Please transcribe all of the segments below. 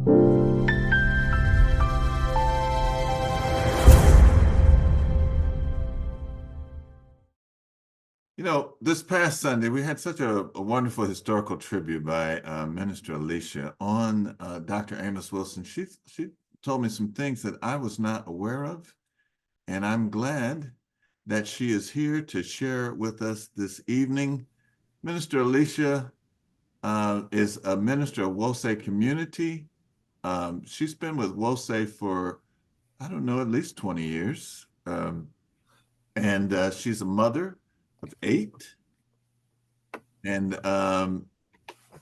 You know, this past Sunday, we had such a wonderful historical tribute by Minister Alicia on Dr. Amos Wilson. She told me some things that I was not aware of, and I'm glad that she is here to share with us this evening. Minister Alicia is a minister of Wosay community. She's been with Wosay for, I don't know, at least 20 years. And she's a mother of 8 and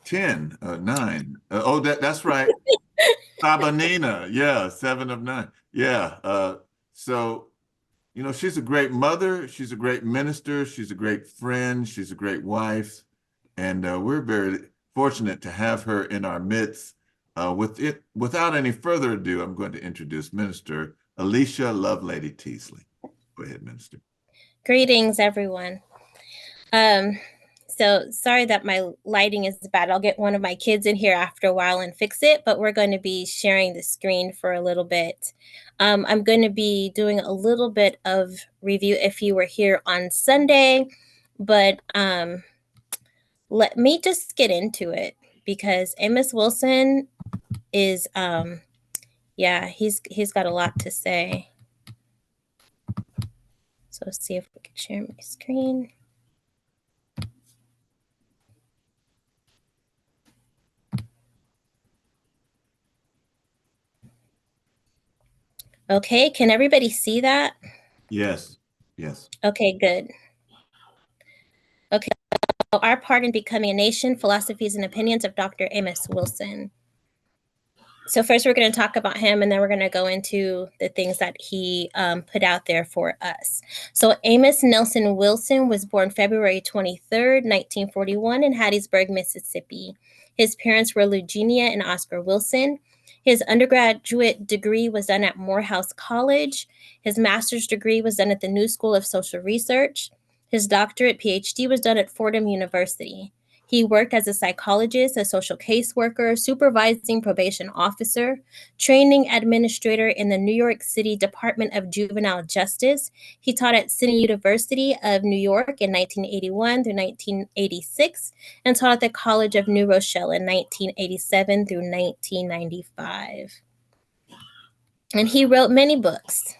10, 9. Oh, that's right. Sabanina. Yeah, 7 of 9. Yeah. So, you know, she's a great mother. She's a great minister. She's a great friend. She's a great wife. And we're very fortunate to have her in our midst. Without any further ado, I'm going to introduce Minister Alicia Lovelady Teasley. Go ahead, Minister. Greetings, everyone. So sorry that my lighting is bad. I'll get one of my kids in here after a while and fix it, but we're going to be sharing the screen for a little bit. I'm going to be doing a little bit of review if you were here on Sunday, but let me just get into it because Amos Wilson is, he's got a lot to say. So let's see if we can share my screen. Okay, can everybody see that? Yes, yes. Okay, good. Okay, so our part in becoming a nation, philosophies and opinions of Dr. Amos Wilson. So first we're going to talk about him, and then we're going to go into the things that he put out there for us. So Amos Nelson Wilson was born February 23rd, 1941 in Hattiesburg, Mississippi. His parents were Eugenia and Oscar Wilson. His undergraduate degree was done at Morehouse College. His master's degree was done at the New School of Social Research. His doctorate PhD was done at Fordham University. He worked as a psychologist, a social caseworker, supervising probation officer, training administrator in the New York City Department of Juvenile Justice. He taught at City University of New York in 1981 through 1986 and taught at the College of New Rochelle in 1987 through 1995. And he wrote many books.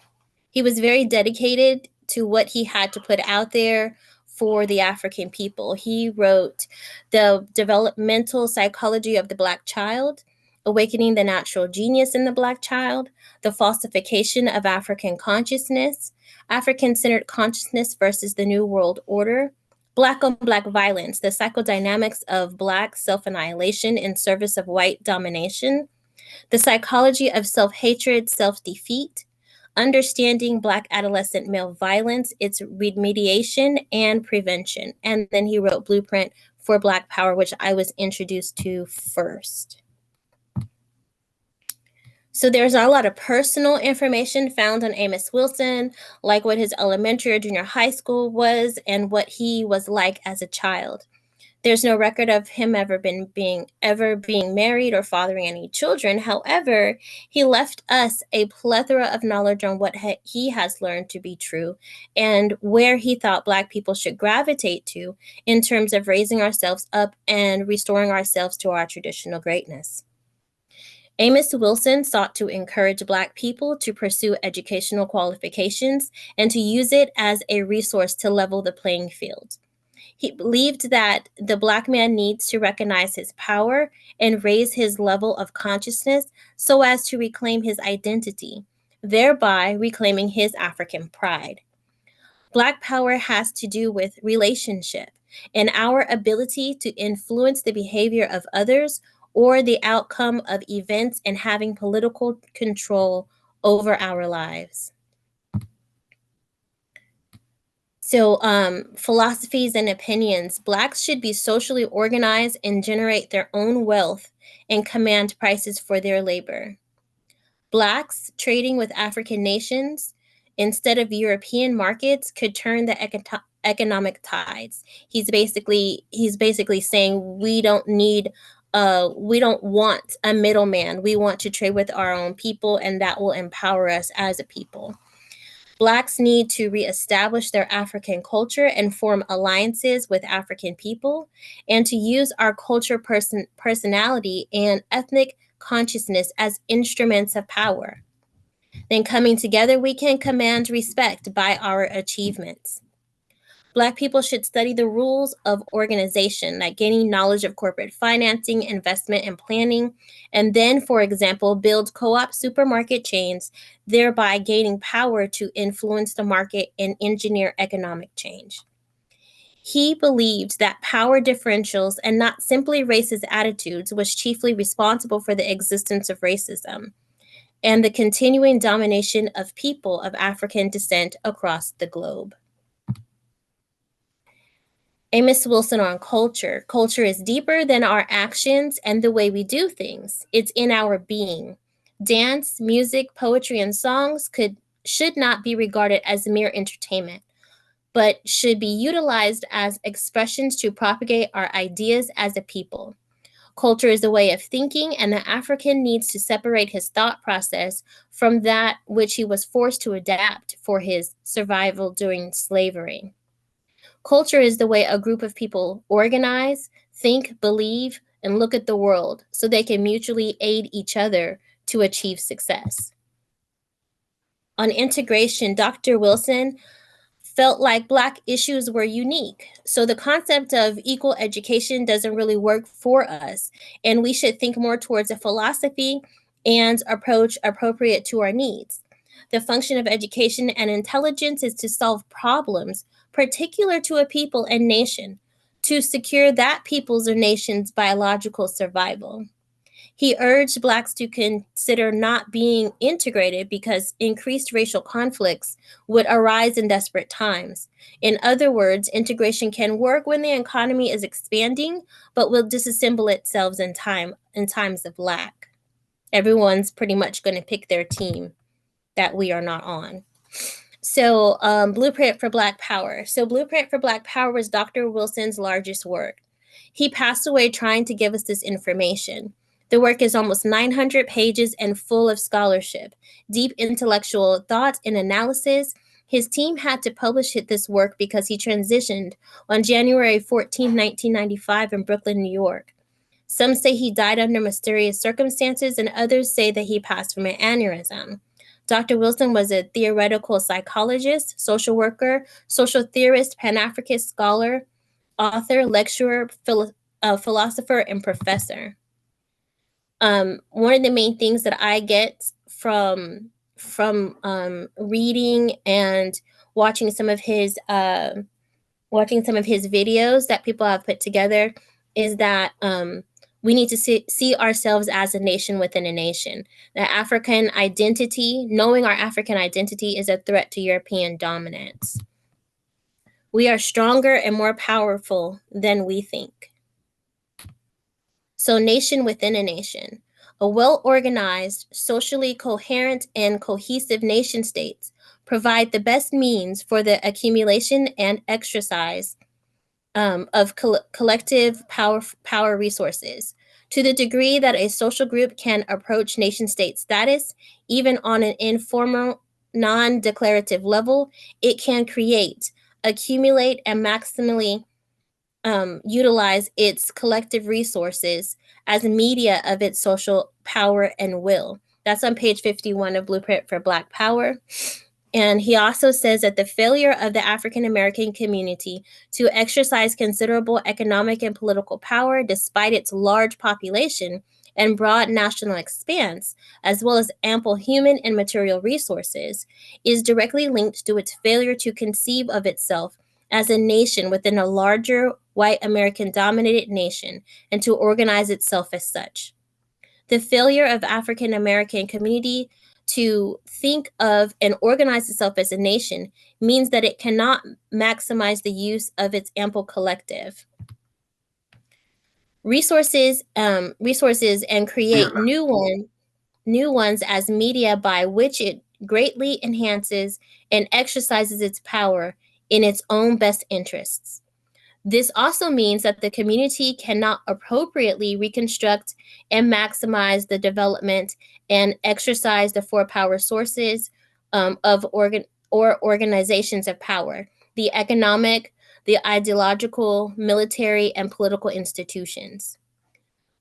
He was very dedicated to what he had to put out there for the African people. He wrote The Developmental Psychology of the Black Child, Awakening the Natural Genius in the Black Child, The Falsification of African Consciousness, African-Centered Consciousness versus the New World Order, Black on Black Violence, The Psychodynamics of Black Self-Annihilation in Service of White Domination, The Psychology of Self-Hatred, Self-Defeat, Understanding Black Adolescent Male Violence, Its Remediation and Prevention. And then he wrote Blueprint for Black Power, which I was introduced to first. So there's not a lot of personal information found on Amos Wilson, like what his elementary or junior high school was and what he was like as a child. There's no record of him ever being married or fathering any children. However, he left us a plethora of knowledge on what he has learned to be true and where he thought Black people should gravitate to in terms of raising ourselves up and restoring ourselves to our traditional greatness. Amos Wilson sought to encourage Black people to pursue educational qualifications and to use it as a resource to level the playing field. He believed that the Black man needs to recognize his power and raise his level of consciousness so as to reclaim his identity, thereby reclaiming his African pride. Black power has to do with relationship and our ability to influence the behavior of others or the outcome of events and having political control over our lives. So philosophies and opinions. Blacks should be socially organized and generate their own wealth and command prices for their labor. Blacks trading with African nations instead of European markets could turn the economic tides. He's basically saying we don't need we don't want a middleman. We want to trade with our own people, and that will empower us as a people. Blacks need to reestablish their African culture and form alliances with African people, and to use our culture, personality, and ethnic consciousness as instruments of power. Then, coming together, we can command respect by our achievements. Black people should study the rules of organization, like gaining knowledge of corporate financing, investment, and planning, and then, for example, build co-op supermarket chains, thereby gaining power to influence the market and engineer economic change. He believed that power differentials and not simply racist attitudes was chiefly responsible for the existence of racism and the continuing domination of people of African descent across the globe. Amos Wilson on culture. Culture is deeper than our actions and the way we do things. It's in our being. Dance, music, poetry, and songs should not be regarded as mere entertainment, but should be utilized as expressions to propagate our ideas as a people. Culture is a way of thinking, and the African needs to separate his thought process from that which he was forced to adapt for his survival during slavery. Culture is the way a group of people organize, think, believe, and look at the world so they can mutually aid each other to achieve success. On integration, Dr. Wilson felt like Black issues were unique. So the concept of equal education doesn't really work for us, and we should think more towards a philosophy and approach appropriate to our needs. The function of education and intelligence is to solve problems particular to a people and nation, to secure that people's or nation's biological survival. He urged Blacks to consider not being integrated because increased racial conflicts would arise in desperate times. In other words, integration can work when the economy is expanding, but will disassemble itself in times of lack. Everyone's pretty much going to pick their team that we are not on. So, Blueprint for Black Power. So, Blueprint for Black Power was Dr. Wilson's largest work. He passed away trying to give us this information. The work is almost 900 pages and full of scholarship, deep intellectual thought and analysis. His team had to publish this work because he transitioned on January 14, 1995 in Brooklyn, New York. Some say he died under mysterious circumstances, and others say that he passed from an aneurysm. Dr. Wilson was a theoretical psychologist, social worker, social theorist, Pan-Africanist scholar, author, lecturer, philosopher, and professor. One of the main things that I get from reading and watching some of his videos that people have put together is that we need to see ourselves as a nation within a nation. The African identity, knowing our African identity, is a threat to European dominance. We are stronger and more powerful than we think. So, nation within a nation. A well-organized, socially coherent, and cohesive nation states provide the best means for the accumulation and exercise of collective power resources. To the degree that a social group can approach nation-state status, even on an informal, non-declarative level, it can create, accumulate, and maximally utilize its collective resources as media of its social power and will. That's on page 51 of Blueprint for Black Power. And he also says that the failure of the African American community to exercise considerable economic and political power, despite its large population and broad national expanse, as well as ample human and material resources, is directly linked to its failure to conceive of itself as a nation within a larger white American dominated nation and to organize itself as such. The failure of African American community to think of and organize itself as a nation means that it cannot maximize the use of its ample collective resources and create new ones as media by which it greatly enhances and exercises its power in its own best interests. This also means that the community cannot appropriately reconstruct and maximize the development and exercise the four power sources of organizations of power: the economic, the ideological, military, and political institutions.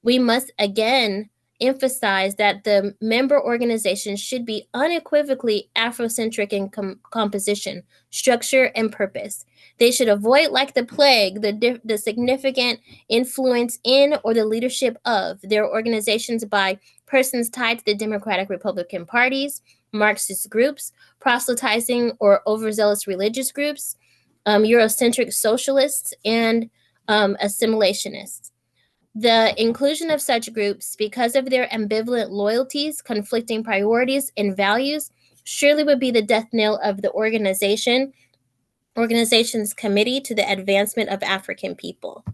We must again emphasize that the member organizations should be unequivocally Afrocentric in composition, structure, and purpose. They should avoid, like the plague, the significant influence in or the leadership of their organizations by persons tied to the Democratic Republican parties, Marxist groups, proselytizing or overzealous religious groups, Eurocentric socialists, and assimilationists. The inclusion of such groups, because of their ambivalent loyalties, conflicting priorities, and values, surely would be the death knell of the organization's committee to the advancement of African people.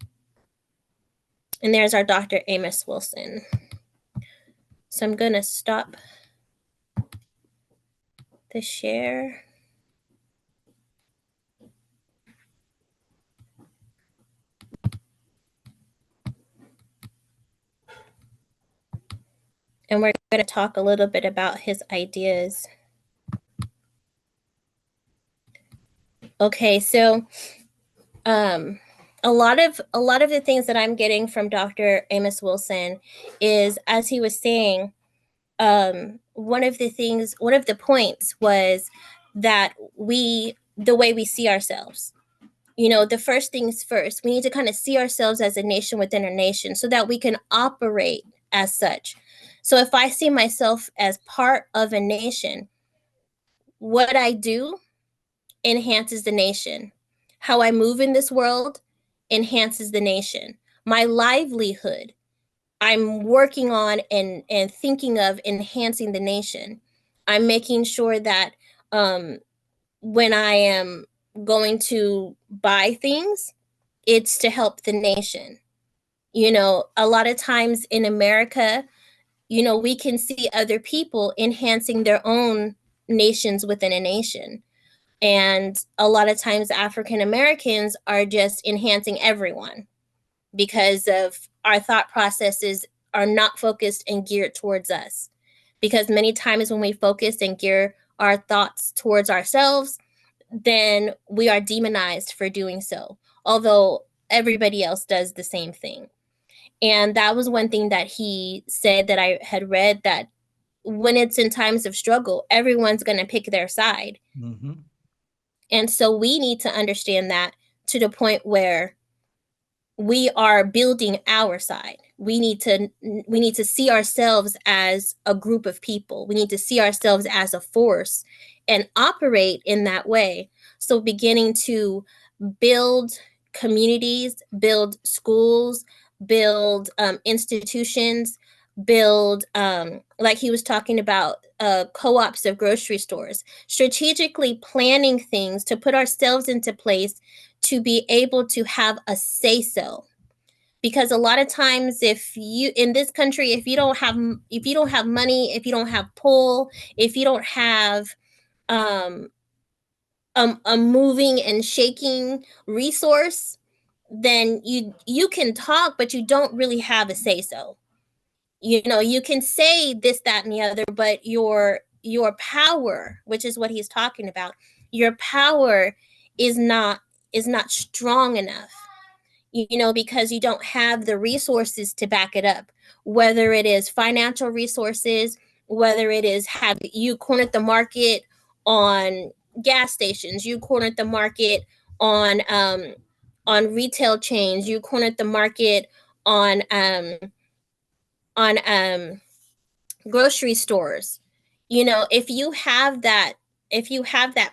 And there's our Dr. Amos Wilson. So I'm going to stop the share. And we're going to talk a little bit about his ideas. Okay, so a lot of the things that I'm getting from Dr. Amos Wilson is, as he was saying, one of the points was that the way we see ourselves. The first things first, we need to kind of see ourselves as a nation within a nation so that we can operate as such. So if I see myself as part of a nation, what I do enhances the nation. How I move in this world enhances the nation. My livelihood, I'm working on and thinking of enhancing the nation. I'm making sure that when I am going to buy things, it's to help the nation. A lot of times in America, we can see other people enhancing their own nations within a nation. And a lot of times African Americans are just enhancing everyone because of our thought processes are not focused and geared towards us. Because many times when we focus and gear our thoughts towards ourselves, then we are demonized for doing so, although everybody else does the same thing. And that was one thing that he said that I had read, that when it's in times of struggle, everyone's going to pick their side. Mm-hmm. And so we need to understand that to the point where we are building our side. We need to see ourselves as a group of people. We need to see ourselves as a force and operate in that way. So beginning to build communities, build schools, build institutions, build, like he was talking about, co-ops of grocery stores, strategically planning things to put ourselves into place to be able to have a say-so. Because a lot of times, if you in this country, if you don't have money, if you don't have pull, if you don't have a moving and shaking resource, then you can talk, but you don't really have a say-so. You can say this, that, and the other, but your power, which is what he's talking about, your power is not strong enough, because you don't have the resources to back it up, whether it is financial resources, whether it is have you cornered the market on gas stations, you cornered the market on retail chains, you cornered the market on grocery stores. If you have that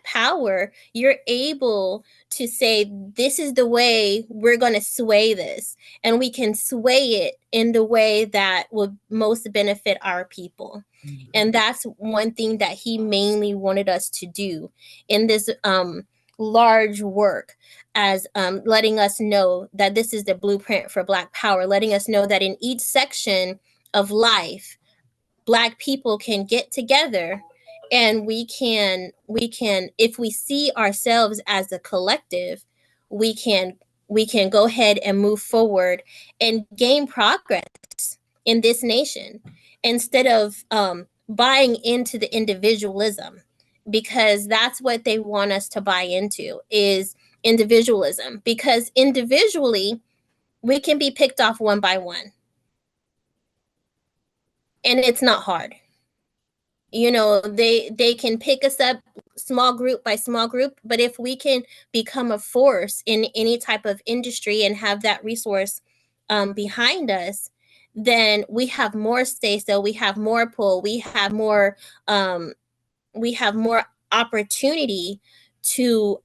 power, you're able to say, this is the way we're going to sway this, and we can sway it in the way that would most benefit our people. Mm-hmm. And that's one thing that he mainly wanted us to do in this large work, as letting us know that this is the blueprint for Black power, letting us know that in each section of life, Black people can get together, and we can, if we see ourselves as a collective, we can we can go ahead and move forward and gain progress in this nation instead of buying into the individualism, because that's what they want us to buy into is individualism, because individually we can be picked off one by one and it's not hard. You know, they can pick us up small group by small group, but if we can become a force in any type of industry and have that resource behind us, then we have more say so, we have more pull, um, we have more opportunity to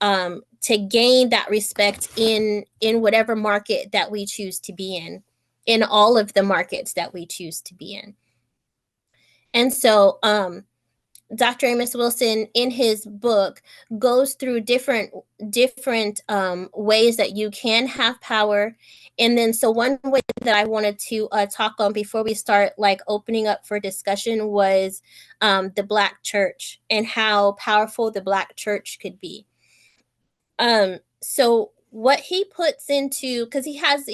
gain that respect in whatever market that we choose to be in all of the markets that we choose to be in. And so Dr. Amos Wilson in his book goes through different ways that you can have power. And then so one way that I wanted to talk on before we start like opening up for discussion was the Black church and how powerful the Black church could be. So what he puts into, because he has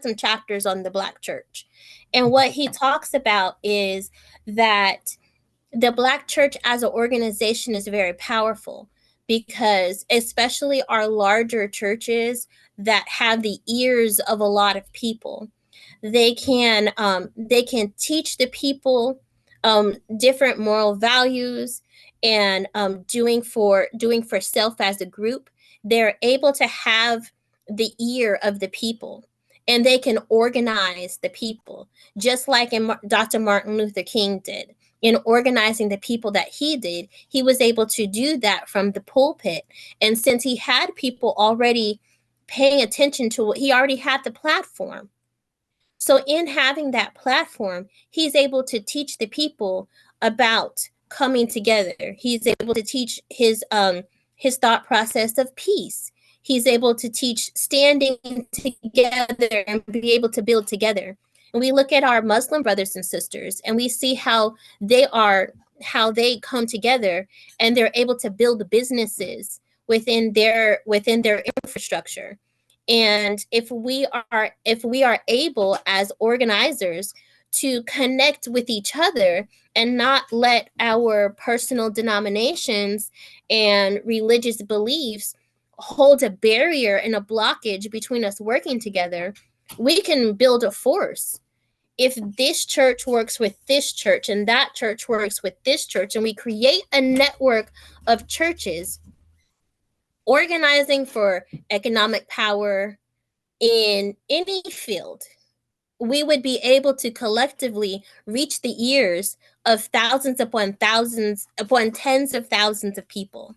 some chapters on the Black church, and what he talks about is that the Black church as an organization is very powerful, because especially our larger churches that have the ears of a lot of people, they can teach the people different moral values and doing for self as a group. They're able to have the ear of the people and they can organize the people, just like Dr. Martin Luther King did. In organizing the people that he did, he was able to do that from the pulpit. And since he had people already paying attention to what he already had the platform, so in having that platform, he's able to teach the people about coming together. He's able to teach his thought process of peace. He's able to teach standing together and be able to build together. And we look at our Muslim brothers and sisters and we see how they come together and they're able to build businesses within their infrastructure. And if we are able as organizers to connect with each other and not let our personal denominations and religious beliefs hold a barrier and a blockage between us working together, we can build a force. If this church works with this church and that church works with this church, and we create a network of churches organizing for economic power in any field, we would be able to collectively reach the ears of thousands upon tens of thousands of people.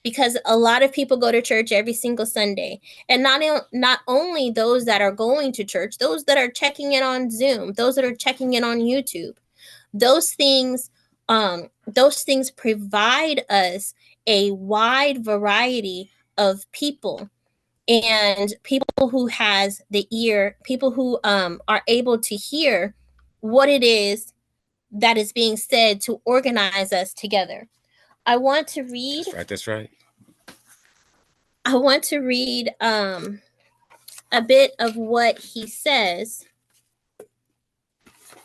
Because a lot of people go to church every single Sunday, and not only those that are going to church, those that are checking in on Zoom, those that are checking in on YouTube. Those things provide us a wide variety of people, and people who has the ear, people who are able to hear what it is that is being said to organize us together. I want to read. That's right. I want to read a bit of what he says.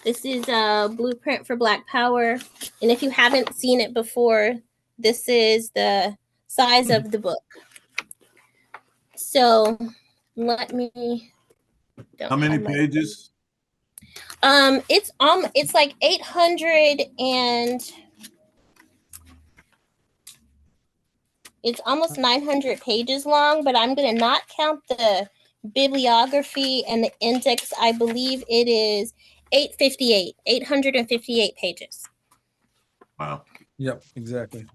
This is a blueprint for Black Power, and if you haven't seen it before, this is the size of the book. So let me. How many pages? It's like 800 and it's almost 900 pages long, but I'm gonna not count the bibliography and the index. I believe it is 858 pages. Wow. Yep, exactly.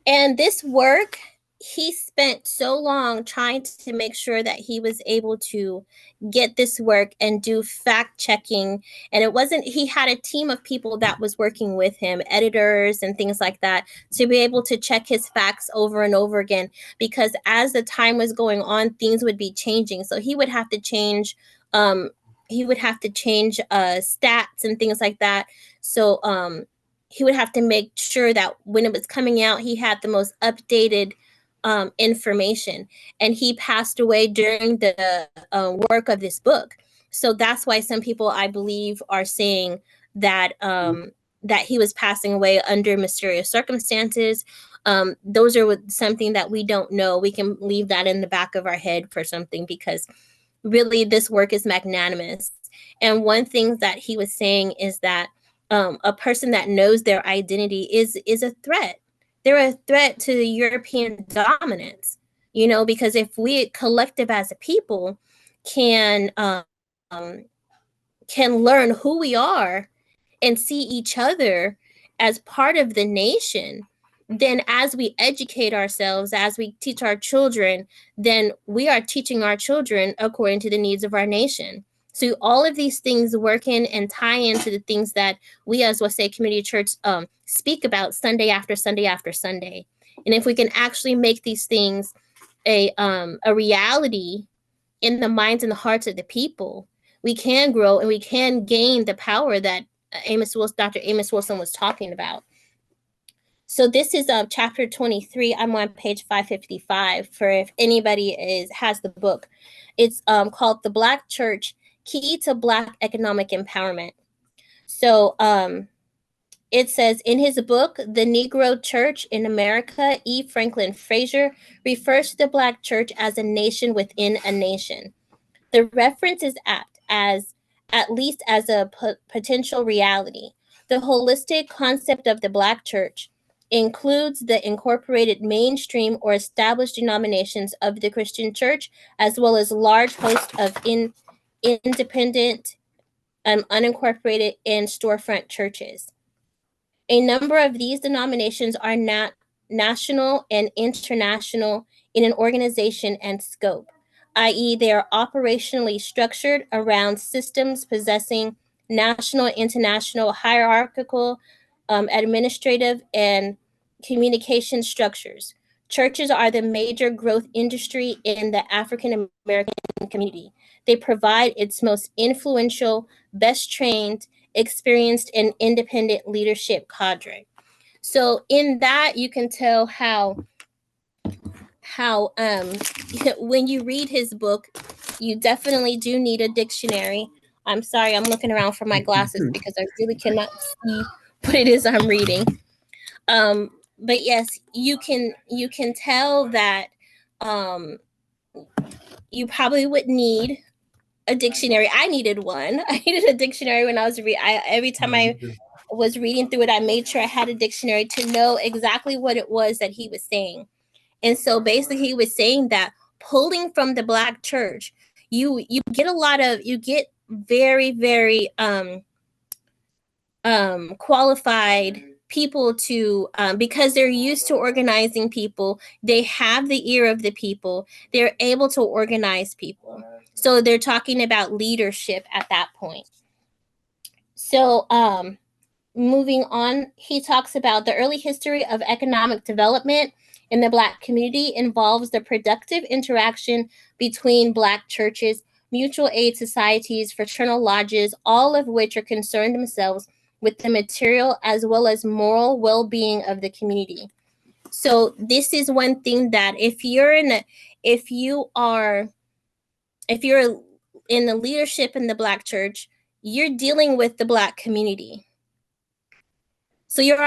And this work, he spent so long trying to make sure that he was able to get this work and do fact checking. And it wasn't, he had a team of people that was working with him, editors and things like that, to be able to check his facts over and over again. Because as the time was going on, things would be changing. So he would have to change, stats and things like that. So he would have to make sure that when it was coming out, he had the most updated information, and he passed away during the work of this book. So that's why some people, I believe, are saying that that he was passing away under mysterious circumstances. Those are something that we don't know. We can leave that in the back of our head for something, because really this work is magnanimous. And one thing that he was saying is that a person that knows their identity is a threat. They're a threat to European dominance, you know, because if we collective as a people can learn who we are and see each other as part of the nation, then as we educate ourselves, as we teach our children, then we are teaching our children according to the needs of our nation. So all of these things work in and tie into the things that we as Wasay Community Church speak about Sunday after Sunday after Sunday. And if we can actually make these things a reality in the minds and the hearts of the people, we can grow and we can gain the power that Dr. Amos Wilson was talking about. So this is chapter 23. I'm on page 555 for if anybody has the book. It's called The Black Church, Key to Black Economic Empowerment. So it says, in his book, The Negro Church in America, E. Franklin Frazier refers to the Black church as a nation within a nation. The reference is apt, as at least as a potential reality. The holistic concept of the Black church includes the incorporated mainstream or established denominations of the Christian church, as well as large host of independent, unincorporated, and storefront churches. A number of these denominations are not national and international in an organization and scope, i.e., they are operationally structured around systems possessing national and international hierarchical, administrative, and communication structures. Churches are the major growth industry in the African American community. They provide its most influential, best trained, experienced, and independent leadership cadre. So in that, you can tell how when you read his book, you definitely do need a dictionary. I'm sorry, I'm looking around for my glasses because I really cannot see what it is I'm reading. But yes, you can tell that you probably would need a dictionary. I needed one. I needed a dictionary when I was every time I was reading through it, I made sure I had a dictionary to know exactly what it was that he was saying. And so basically he was saying that pulling from the Black church, you get very, very qualified people to because they're used to organizing people. They have the ear of the people. They're able to organize people. So they're talking about leadership at that point. So moving on, he talks about the early history of economic development in the Black community involves the productive interaction between Black churches, mutual aid societies, fraternal lodges, all of which are concerned themselves with the material as well as moral well-being of the community. So this is one thing that if you're in the leadership in the Black church, you're dealing with the Black community. So your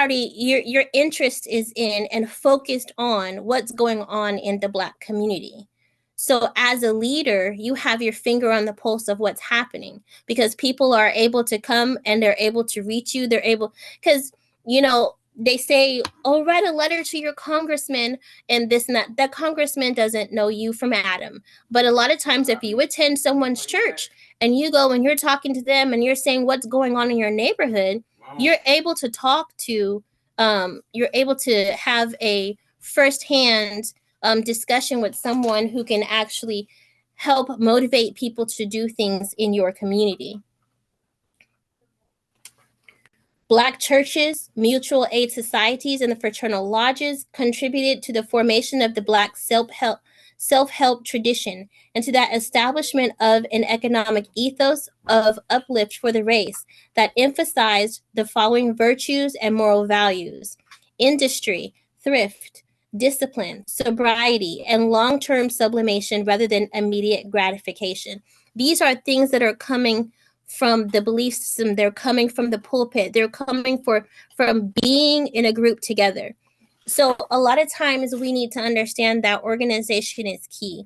interest is in and focused on what's going on in the Black community. So as a leader, you have your finger on the pulse of what's happening because people are able to come and they're able to reach you. They're able, because, you know, they say, oh, write a letter to your congressman and this and that. That congressman doesn't know you from Adam. But a lot of times if you attend someone's church and you go and you're talking to them and you're saying what's going on in your neighborhood, you're able to talk to, you're able to have a firsthand discussion with someone who can actually help motivate people to do things in your community. Black churches, mutual aid societies, and the fraternal lodges contributed to the formation of the Black self-help tradition and to that establishment of an economic ethos of uplift for the race that emphasized the following virtues and moral values: industry, thrift, discipline, sobriety, and long-term sublimation rather than immediate gratification. These are things that are coming from the belief system. They're coming from the pulpit. They're coming from being in a group together. So a lot of times we need to understand that organization is key.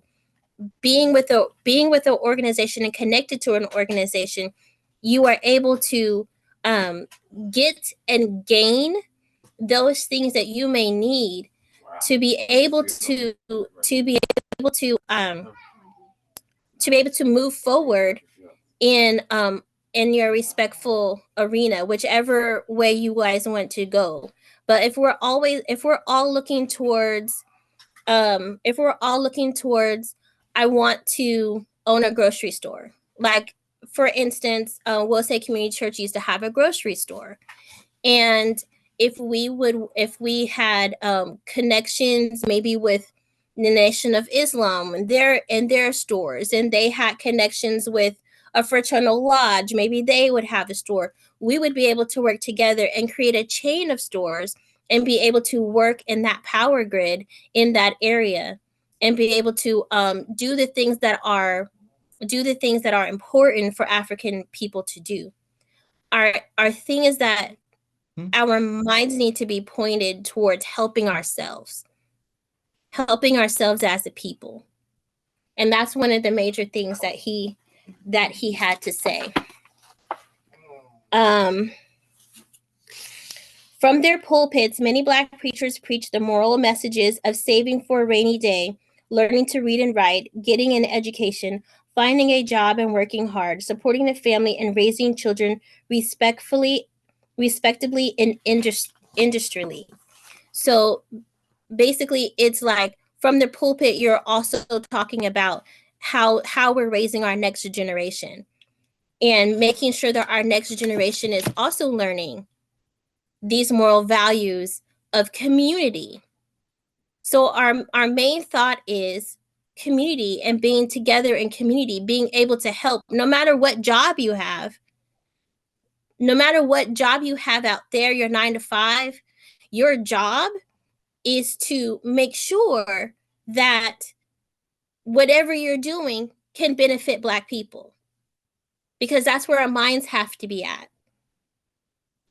Being with the organization and connected to an organization, you are able to get and gain those things that you may need to be able to move forward in your respectful arena, whichever way you guys want to go. But if we're all looking towards I want to own a grocery store. Like, for instance, we'll say Community Church used to have a grocery store. And if we had connections maybe with the Nation of Islam and their stores, and they had connections with a fraternal lodge, maybe they would have a store. We would be able to work together and create a chain of stores and be able to work in that power grid in that area, and be able to do the things that are important for African people to do. Our thing is that our minds need to be pointed towards helping ourselves as a people. And that's one of the major things that he had to say. From their pulpits, many Black preachers preach the moral messages of saving for a rainy day, learning to read and write, getting an education, finding a job and working hard, supporting the family, and raising children respectably and industrially. So basically, it's like from the pulpit, you're also talking about how we're raising our next generation and making sure that our next generation is also learning these moral values of community. So our main thought is community and being together in community, being able to help no matter what job you have. No matter what job you have out there, your 9 to 5, your job is to make sure that whatever you're doing can benefit Black people, because that's where our minds have to be at.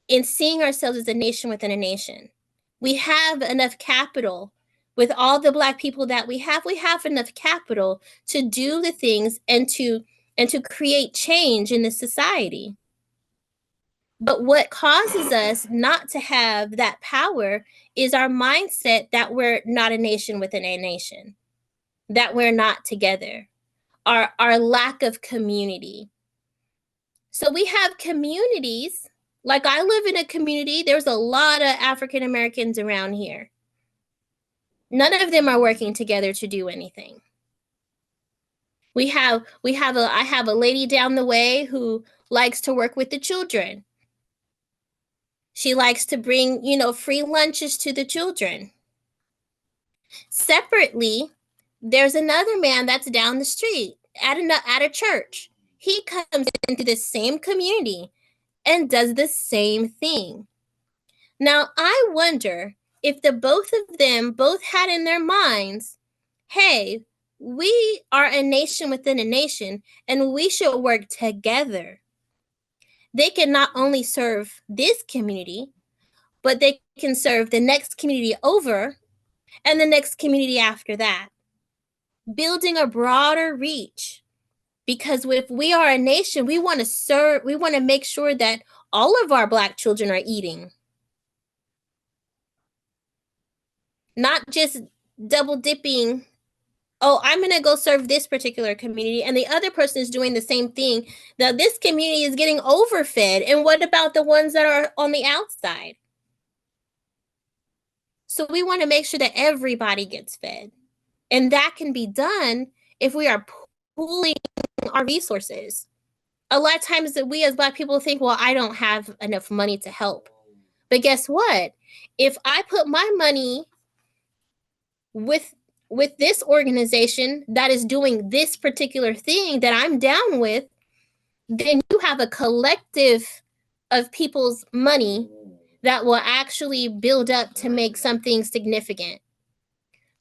In seeing ourselves as a nation within a nation, we have enough capital. With all the Black people that we have enough capital to do the things and to create change in the society. But what causes us not to have that power is our mindset that we're not a nation within a nation, that we're not together, our lack of community. So we have communities, like I live in a community, there's a lot of African Americans around here. None of them are working together to do anything. I have a lady down the way who likes to work with the children. She likes to bring, free lunches to the children. Separately, there's another man that's down the street at a church. He comes into the same community and does the same thing. Now, I wonder if the both of them both had in their minds, hey, we are a nation within a nation, and we should work together. They can not only serve this community, but they can serve the next community over and the next community after that, building a broader reach. Because if we are a nation, we want to make sure that all of our Black children are eating. Not just double dipping, oh, I'm going to go serve this particular community, and the other person is doing the same thing. Now, this community is getting overfed, and what about the ones that are on the outside? So we want to make sure that everybody gets fed. And that can be done if we are pooling our resources. A lot of times that we as Black people think, well, I don't have enough money to help. But guess what? If I put my money with this organization that is doing this particular thing that I'm down with, then you have a collective of people's money that will actually build up to make something significant.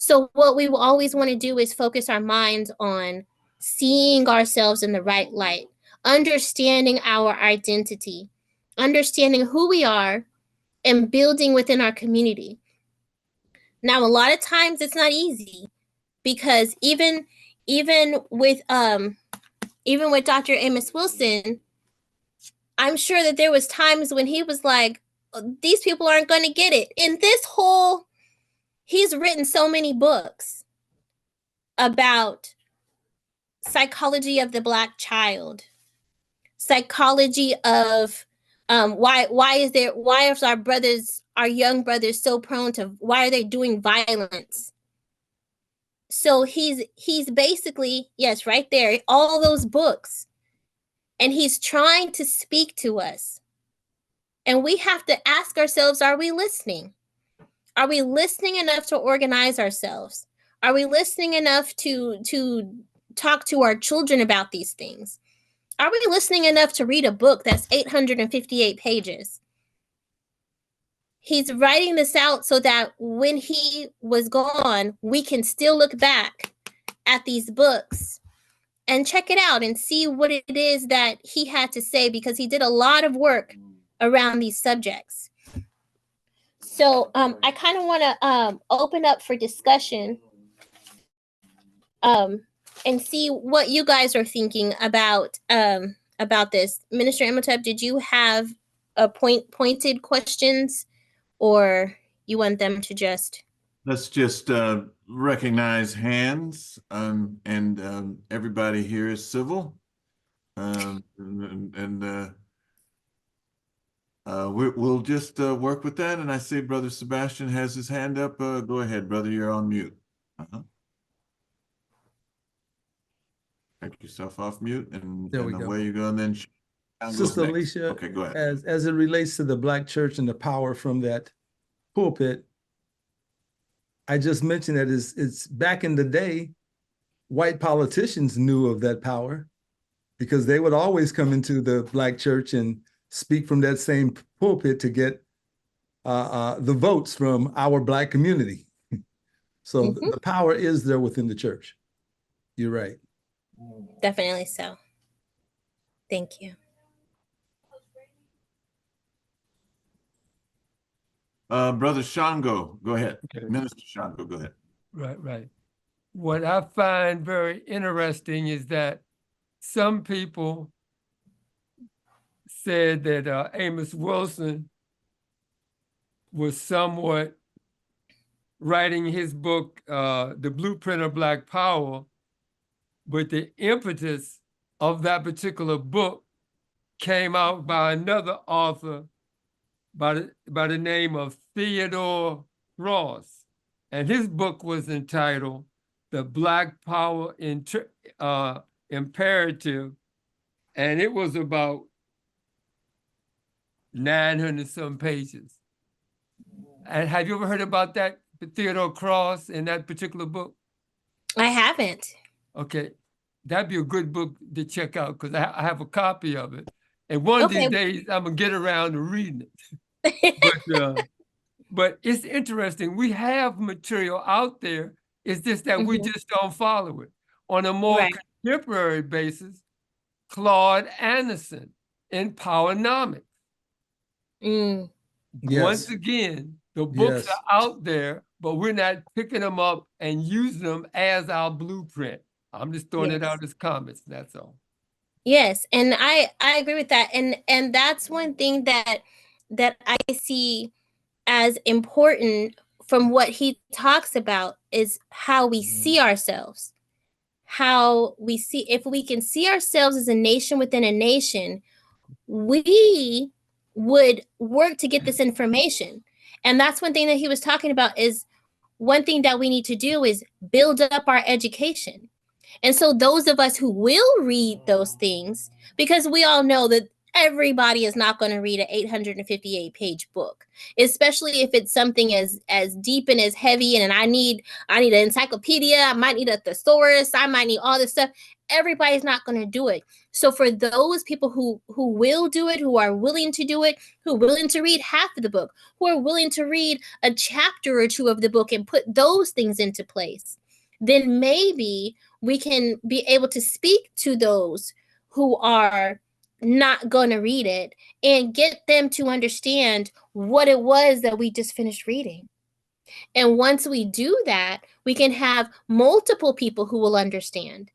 So what we will always want to do is focus our minds on seeing ourselves in the right light, understanding our identity, understanding who we are, and building within our community. Now, a lot of times it's not easy because even with Dr. Amos Wilson, I'm sure that there was times when he was like, these people aren't going to get it. In this whole, he's written so many books about psychology of the Black child, psychology of why is our young brothers so prone to, why are they doing violence? So he's basically, yes, right there, all those books, and he's trying to speak to us. And we have to ask ourselves, are we listening? Are we listening enough to organize ourselves? Are we listening enough to talk to our children about these things? Are we listening enough to read a book that's 858 pages? He's writing this out so that when he was gone, we can still look back at these books and check it out and see what it is that he had to say, because he did a lot of work around these subjects. So I kind of want to open up for discussion and see what you guys are thinking about this. Minister Imhotep, did you have a pointed questions, or you want them to just? Let's just recognize hands, and everybody here is civil, we'll just work with that. And I see Brother Sebastian has his hand up. Go ahead, brother. You're on mute. Take yourself off mute, and There we go. away you go. And then Sister Alicia, okay, go ahead. As it relates to the Black church and the power from that pulpit, I just mentioned that it's back in the day, white politicians knew of that power because they would always come into the Black church and speak from that same pulpit to get the votes from our Black community. So the power is there within the church. You're right. Definitely so. Thank you. Brother Shango, go ahead. Okay. Minister Shango, go ahead. Right. What I find very interesting is that some people said that Amos Wilson was somewhat writing his book, The Blueprint of Black Power, but the impetus of that particular book came out by another author by the name of Theodore Ross. And his book was entitled The Black Power Imperative. And it was about 900 some pages. And have you ever heard about that, Theodore Cross, in that particular book? I haven't. Okay, that'd be a good book to check out because I have a copy of it. And one of these days, I'm gonna get around to reading it. But it's interesting. We have material out there. It's just that we just don't follow it. On a more contemporary basis, Claude Anderson in Powernomics. Once again, the books are out there, but we're not picking them up and using them as our blueprint. I'm just throwing it out as comments, that's all. Yes, and I agree with that. And that's one thing that I see as important from what he talks about is how we see ourselves. How we see, if we can see ourselves as a nation within a nation, we would work to get this information. And that's one thing that he was talking about, is one thing that we need to do is build up our education. And so those of us who will read those things, because we all know that everybody is not going to read an 858 page book, especially if it's something as deep and as heavy. And I need an encyclopedia. I might need a thesaurus. I might need all this stuff. everybody's not going to do it. So for those people who will do it, who are willing to do it, who are willing to read half of the book, who are willing to read a chapter or two of the book and put those things into place, then maybe we can be able to speak to those who are not going to read it and get them to understand what it was that we just finished reading. And once we do that, we can have multiple people who will understand,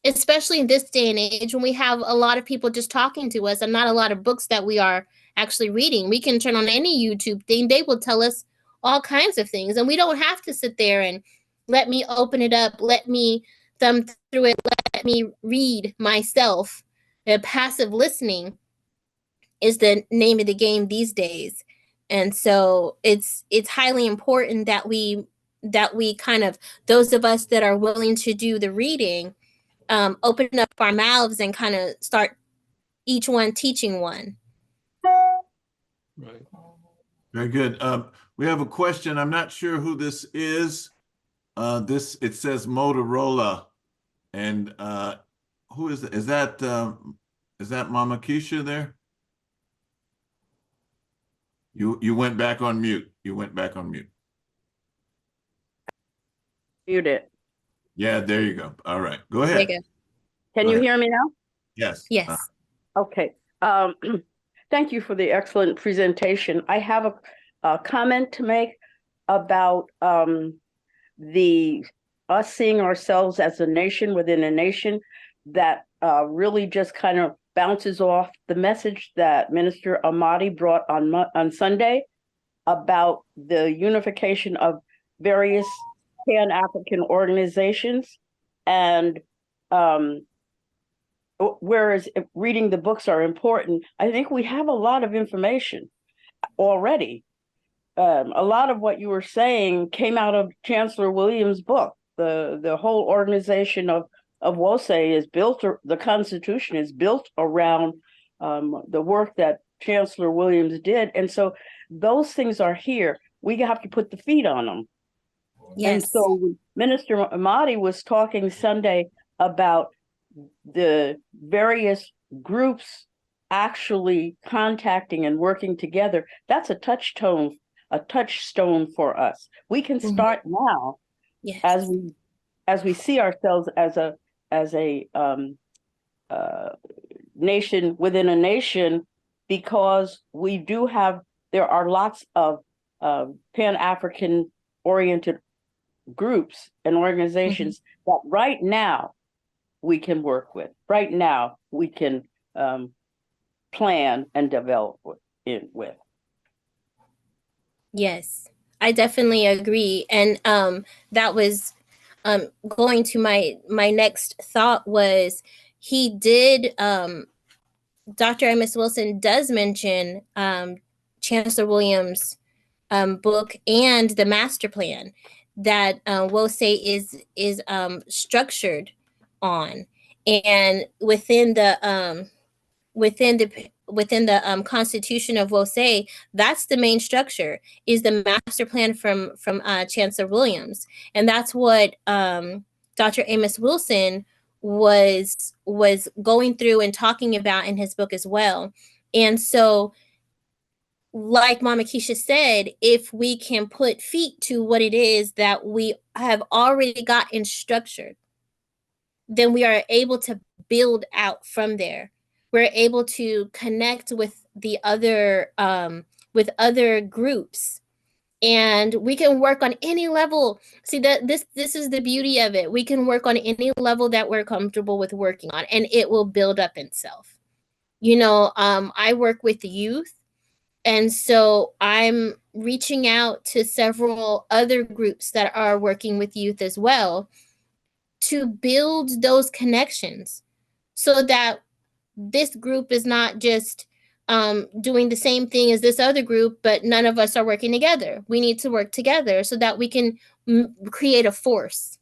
especially in this day and age when we have a lot of people just talking to us and not a lot of books that we are actually reading. We can turn on any YouTube thing. They will tell us all kinds of things. And we don't have to sit there and let me open it up, let me thumb through it, let me read myself. Passive listening is the name of the game these days. And so it's highly important that we kind of, those of us that are willing to do the reading, open up our mouths and kind of start each one teaching one. Right. Very good. We have a question. I'm not sure who this is. It says Motorola, and who is it? Is that Mama Keisha there? You went back on mute. You went back on mute. Mute it. Yeah, there you go. All right, go There ahead. you go. Can Go you ahead. hear me now? Yes. Yes. Okay. Thank you for the excellent presentation. I have a comment to make about us seeing ourselves as a nation within a nation that really just kind of bounces off the message that Minister Ahmadi brought on Sunday about the unification of various Pan-African organizations. And whereas reading the books are important, I think we have a lot of information already. A lot of what you were saying came out of Chancellor Williams' book. The whole organization of WOSE is built, the Constitution is built around the work that Chancellor Williams did. And so those things are here. We have to put the feet on them. Yes. And so Minister Ahmadi was talking Sunday about the various groups actually contacting and working together. That's a touchstone for us. We can start now Yes. as we see ourselves as a nation within a nation, because there are lots of Pan-African oriented groups and organizations that right now we can work with. Right now we can plan and develop with. Yes, I definitely agree. And that was going to my next thought was he did Dr. Amos Wilson does mention Chancellor Williams' book and the master plan that WOSE is structured on, and within the Constitution of WOSE, that's the main structure, is the master plan from Chancellor Williams, and that's what Dr. Amos Wilson was going through and talking about in his book as well. And so, like Mama Keisha said, if we can put feet to what it is that we have already gotten structured, then we are able to build out from there. We're able to connect with the other groups, and we can work on any level. See, that this is the beauty of it. We can work on any level that we're comfortable with working on, and it will build up itself. I work with the youth, and so I'm reaching out to several other groups that are working with youth as well to build those connections, so that this group is not just doing the same thing as this other group, but none of us are working together. We need to work together so that we can create a force,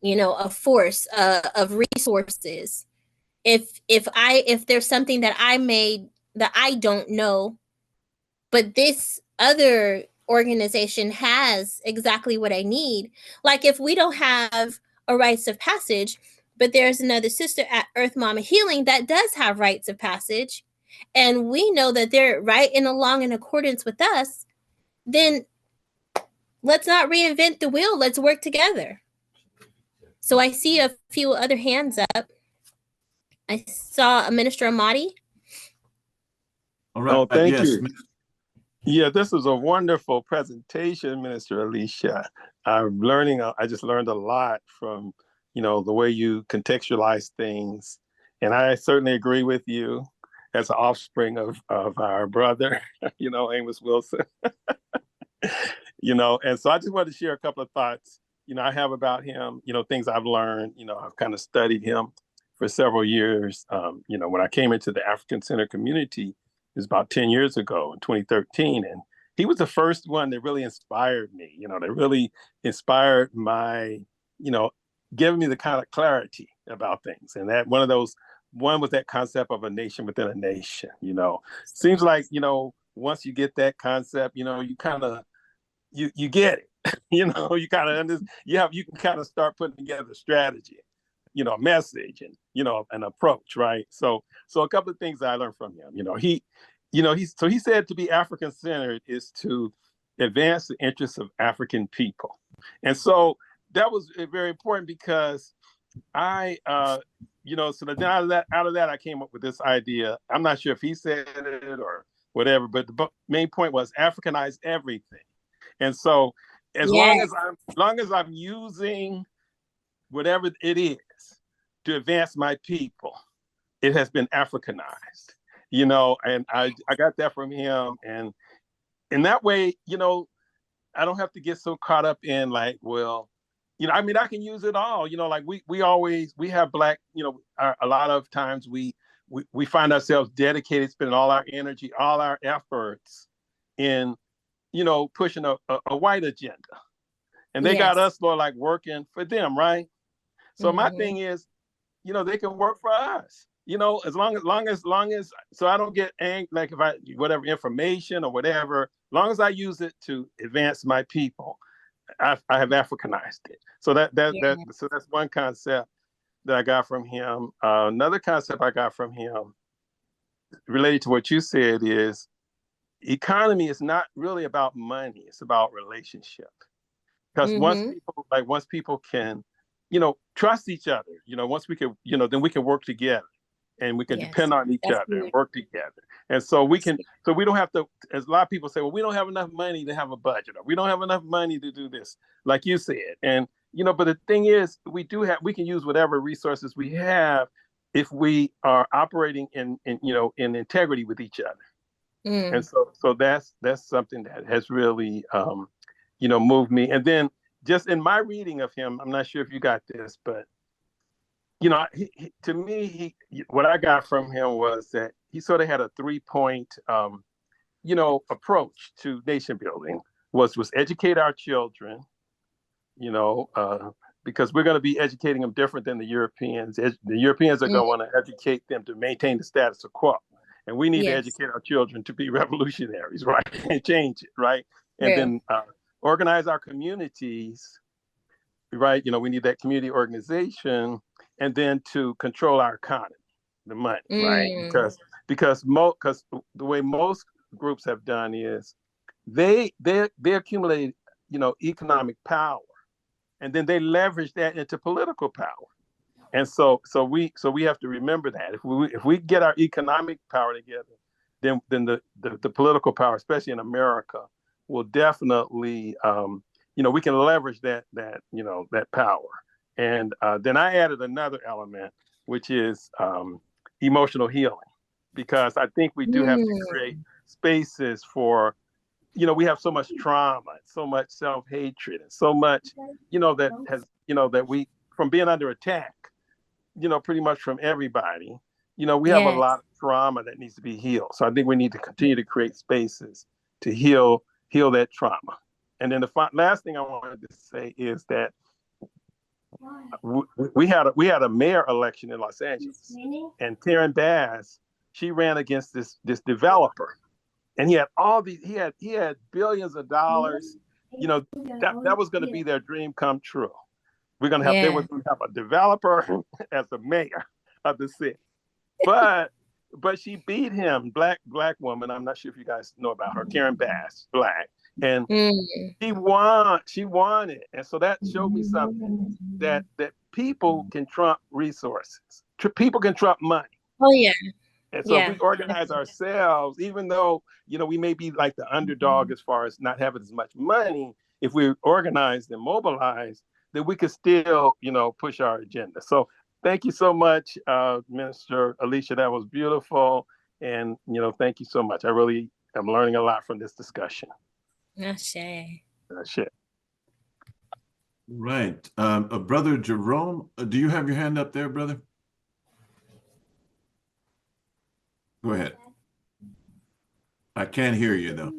of resources. If there's something that I made that I don't know, but this other organization has exactly what I need. Like if we don't have a rites of passage, but there's another sister at Earth Mama Healing that does have rites of passage, and we know that they're right and along in accordance with us, then let's not reinvent the wheel. Let's work together. So I see a few other hands up. I saw a Minister Amati. All right. Oh, thank yes. you. Yeah, this is a wonderful presentation, Minister Alicia. I just learned a lot from, the way you contextualize things. And I certainly agree with you as an offspring of our brother, Amos Wilson. And so I just wanted to share a couple of thoughts, I have about him, things I've learned, I've kind of studied him for several years. When I came into the African Center community, it was about 10 years ago in 2013. And he was the first one that really inspired me, that really inspired my, giving me the kind of clarity about things. And that one was that concept of a nation within a nation, seems like, once you get that concept, you kind of, you get it, you kind of you can kind of start putting together a strategy, a message and, an approach, right? So a couple of things I learned from him, he said to be African centered is to advance the interests of African people. And so that was very important because so then out of that, I came up with this idea. I'm not sure if he said it or whatever, but the main point was Africanize everything. And so as long as I'm using whatever it is to advance my people, it has been Africanized, and I got that from him. And in that way, I don't have to get so caught up in like, well, I can use it all, like we have Black, a lot of times we find ourselves dedicated, spending all our energy, all our efforts in, pushing a white agenda. And they got us, Lord, like working for them, right? So my thing is, they can work for us, as long as, so I don't get angry, like if whatever information or whatever, long as I use it to advance my people, I have Africanized it. So so that's one concept that I got from him. Another concept I got from him related to what you said is economy is not really about money. It's about relationship. Because once people can, trust each other, once we can, then we can work together and we can depend on each other and work together. And so we don't have to, as a lot of people say, well, we don't have enough money to have a budget, or we don't have enough money to do this, like you said. And, but the thing is, we can use whatever resources we have if we are operating in integrity with each other. And so that's something that has really, moved me. And then just in my reading of him, I'm not sure if you got this, but to me, what I got from him was that he sort of had a 3-point, approach to nation building. Was educate our children, because we're going to be educating them different than the Europeans. The Europeans are going to want to educate them to maintain the status quo. And we need to educate our children to be revolutionaries, right? And change it, right? And then organize our communities, right? We need that community organization, and then to control our economy, the money, right? Because the way most groups have done is they accumulate, economic power, and then they leverage that into political power. And so we have to remember that if we get our economic power together, then the political power, especially in America, will definitely we can leverage that power. And then I added another element, which is emotional healing, because I think we do have to create spaces for, we have so much trauma, so much self-hatred, and so much, that has, that we, from being under attack, pretty much from everybody, we have a lot of trauma that needs to be healed. So I think we need to continue to create spaces to heal that trauma. And then the last thing I wanted to say is that we had a mayor election in Los Angeles, and Karen Bass, she ran against this developer, and he had billions of dollars. That was going to be their dream come true. We're gonna have they Yeah. were gonna have a developer as the mayor of the city. But she beat him, black woman. I'm not sure if you guys know about her, Karen Bass, black. And Mm. she won it. And so that showed me something that people can trump resources. People can trump money. Oh yeah. And so if Yeah. we organize ourselves, even though, we may be like the underdog as far as not having as much money, if we're organized and mobilized, then we could still, push our agenda. So thank you so much, Minister Alicia. That was beautiful. And, thank you so much. I really am learning a lot from this discussion. Ashe. That's it. Right. Brother Jerome, do you have your hand up there, brother? Go ahead. I can't hear you though.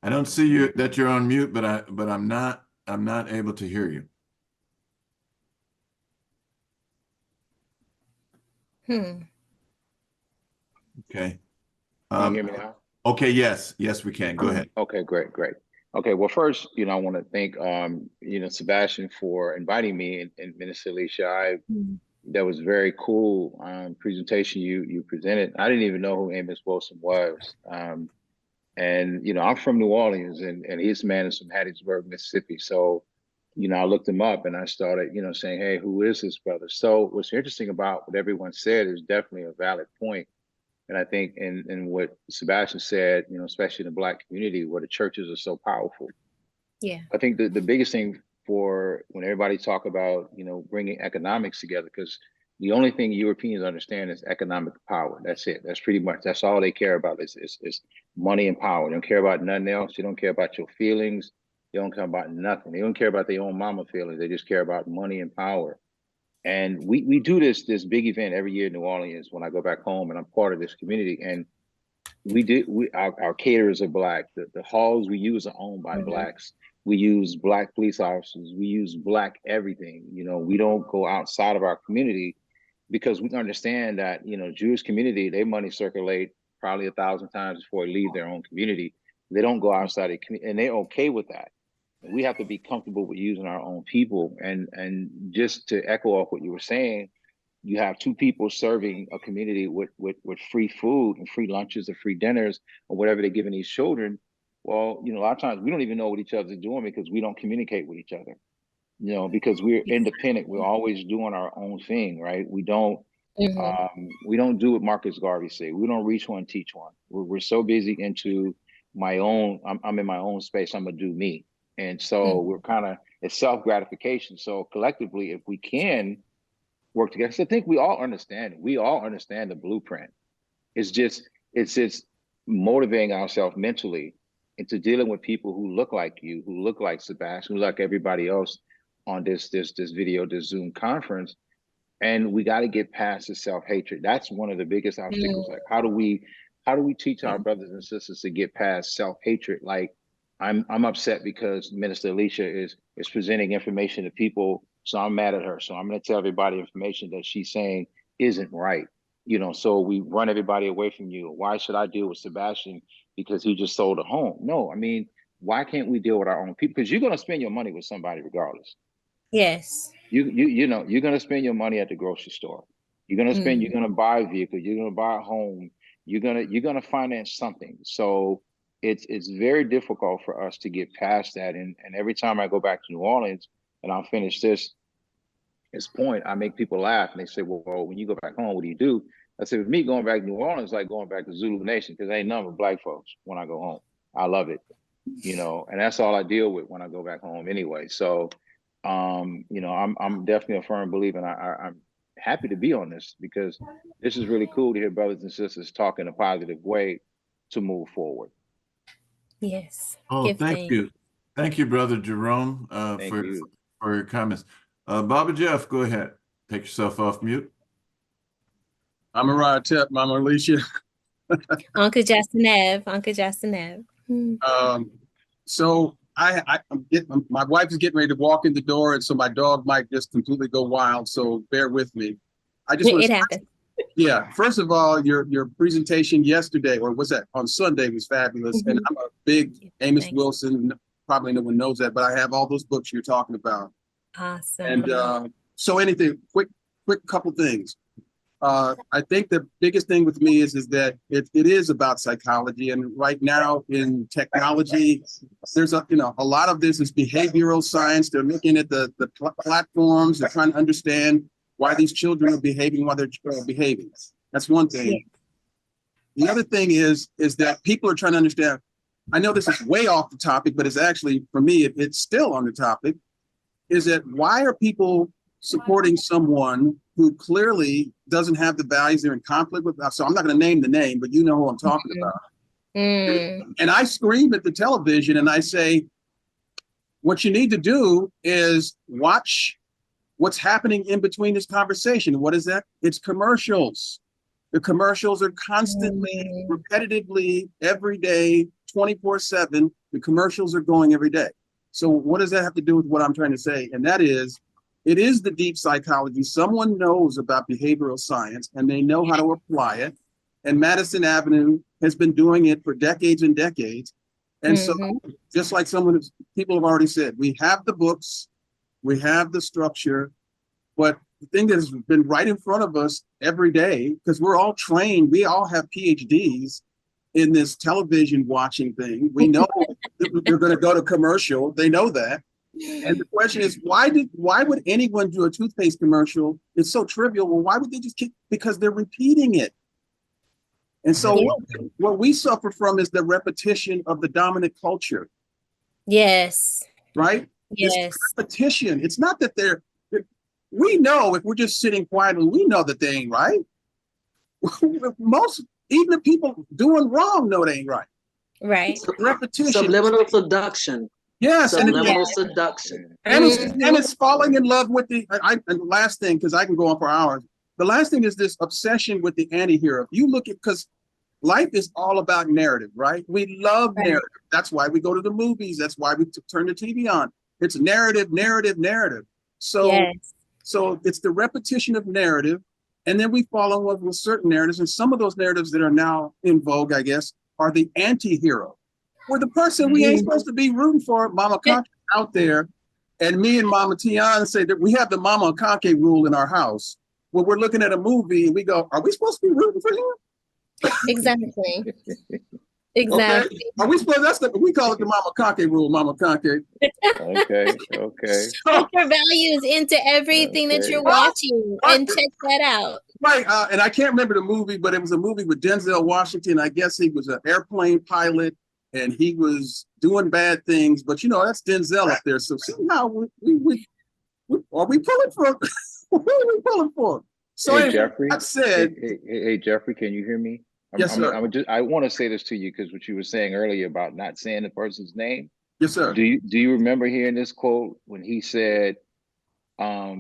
I don't see you that you're on mute, but I'm not able to hear you. Okay. Can you hear me now? Okay, yes, we can. Go ahead. Okay, great. Okay, well, first, I want to thank, Sebastian for inviting me and Minister Alicia. That was very cool presentation you presented. I didn't even know who Amos Wilson was. And, I'm from New Orleans and his man is from Hattiesburg, Mississippi. So, I looked him up and I started, saying, hey, who is this brother? So what's interesting about what everyone said is definitely a valid point. And I think in what Sebastian said, especially in the Black community where the churches are so powerful. Yeah. I think the biggest thing for when everybody talk about, bringing economics together, because the only thing Europeans understand is economic power. That's it. That's all they care about is money and power. They don't care about nothing else. They don't care about your feelings. They don't care about nothing. They don't care about their own mama feelings. They just care about money and power. And we do this big event every year in New Orleans when I go back home, and I'm part of this community. And our caterers are Black. The halls we use are owned by Blacks. We use Black police officers. We use Black everything. We don't go outside of our community because we understand that, Jewish community, their money circulate probably 1,000 times before they leave their own community. They don't go outside the community, and they're okay with that. We have to be comfortable with using our own people. And just to echo off what you were saying, you have two people serving a community with free food and free lunches or free dinners or whatever they're giving these children. Well, a lot of times we don't even know what each other's doing because we don't communicate with each other, because we're independent. We're always doing our own thing, right? We don't do what Marcus Garvey said. We don't reach one, teach one. We're so busy into my own, I'm in my own space, I'm gonna do me. And so we're it's self-gratification. So collectively, if we can work together, so I think we all understand it. We all understand the blueprint. It's just motivating ourselves mentally into dealing with people who look like you, who look like Sebastian, who look like everybody else on this video, this Zoom conference. And we got to get past the self-hatred. That's one of the biggest obstacles. Like, how do we teach our brothers and sisters to get past self-hatred? Like, I'm upset because Minister Alicia is presenting information to people, so I'm mad at her. So I'm going to tell everybody information that she's saying isn't right. So we run everybody away from you. Why should I deal with Sebastian because he just sold a home? No, I mean, why can't we deal with our own people? Because you're going to spend your money with somebody regardless. Yes. You're going to spend your money at the grocery store. You're going to buy a vehicle. You're going to buy a home. You're going to finance something. So it's very difficult for us to get past that. And every time I go back to New Orleans and I'll finish this point, I make people laugh and they say, well, when you go back home, what do you do? I said, with me going back to New Orleans, like going back to Zulu Nation, because ain't none but Black folks when I go home. I love it, and that's all I deal with when I go back home anyway. So, I'm definitely a firm believer, and I'm happy to be on this because this is really cool to hear brothers and sisters talk in a positive way to move forward. Yes. Oh, thank you. Thank you, Brother Jerome, for your comments. Baba Jeff, go ahead. Take yourself off mute. I'm Mariah Tep, Mama Alicia. Uncle Jastinev. So my wife is getting ready to walk in the door, and so my dog might just completely go wild. So bear with me. It happens. Yeah. First of all, your presentation yesterday, or was that on Sunday, was fabulous. And I'm a big Amos Wilson probably no one knows that, but I have all those books you're talking about. Awesome. And so anything, quick couple things. I think the biggest thing with me is that it is about psychology. And right now in technology, there's a lot of this is behavioral science. They're looking at the platforms. They're trying to understand why these children are behaving while they're behaving. That's one thing. Yeah. The other thing is that people are trying to understand. I know this is way off the topic, but it's actually, for me, it's still on the topic, is that why are people supporting someone who clearly doesn't have the values they're in conflict with? So I'm not going to name the name, but you know who I'm talking about. And I scream at the television and I say, what you need to do is watch what's happening in between this conversation. What is that? It's commercials. The commercials are constantly, repetitively, every day, 24/7. The commercials are going every day. So what does that have to do with what I'm trying to say? And that is, it is the deep psychology. Someone knows about behavioral science and they know how to apply it. And Madison Avenue has been doing it for decades and decades. And so just like people have already said, we have the books, we have the structure, but the thing that has been right in front of us every day, because we're all trained, we all have PhDs in this television watching thing. We know they're going to go to commercial. They know that. And the question is, why would anyone do a toothpaste commercial? It's so trivial. Well, why would they just keep? Because they're repeating it. And so what we suffer from is the repetition of the dominant culture. Yes. Right? Yes. It's repetition. It's not that we know if we're just sitting quietly, we know that they ain't right. Even the people doing wrong know they ain't right. Right. It's repetition. Subliminal seduction. Yes. Subliminal seduction. And it's falling in love with and the last thing, because I can go on for hours. The last thing is this obsession with the anti-hero. You look at, because life is all about narrative, right? We love narrative. That's why we go to the movies. That's why we turn the TV on. It's narrative, narrative, narrative. So, so it's the repetition of narrative. And then we fall in love with certain narratives. And some of those narratives that are now in vogue, I guess, are the anti-hero. Where the person we ain't supposed to be rooting for, Mama Conke, out there. And me and Mama Tian say that we have the Mama Conke rule in our house. When we're looking at a movie and we go, are we supposed to be rooting for him? Exactly. Exactly. Okay. Are we supposed? We call it the Mama Conke rule, Mama Conke. Okay. Put your values into everything that you're watching and check that out. Right. And I can't remember the movie, but it was a movie with Denzel Washington. I guess he was an airplane pilot and he was doing bad things, but that's Denzel up there. So somehow are we pulling for? What are we pulling for? So hey, anyway, Jeffrey, I said, hey, Jeffrey, can you hear me? Yes, sir. I want to say this to you because what you were saying earlier about not saying the person's name. Yes, sir. Do you remember hearing this quote when he said, "I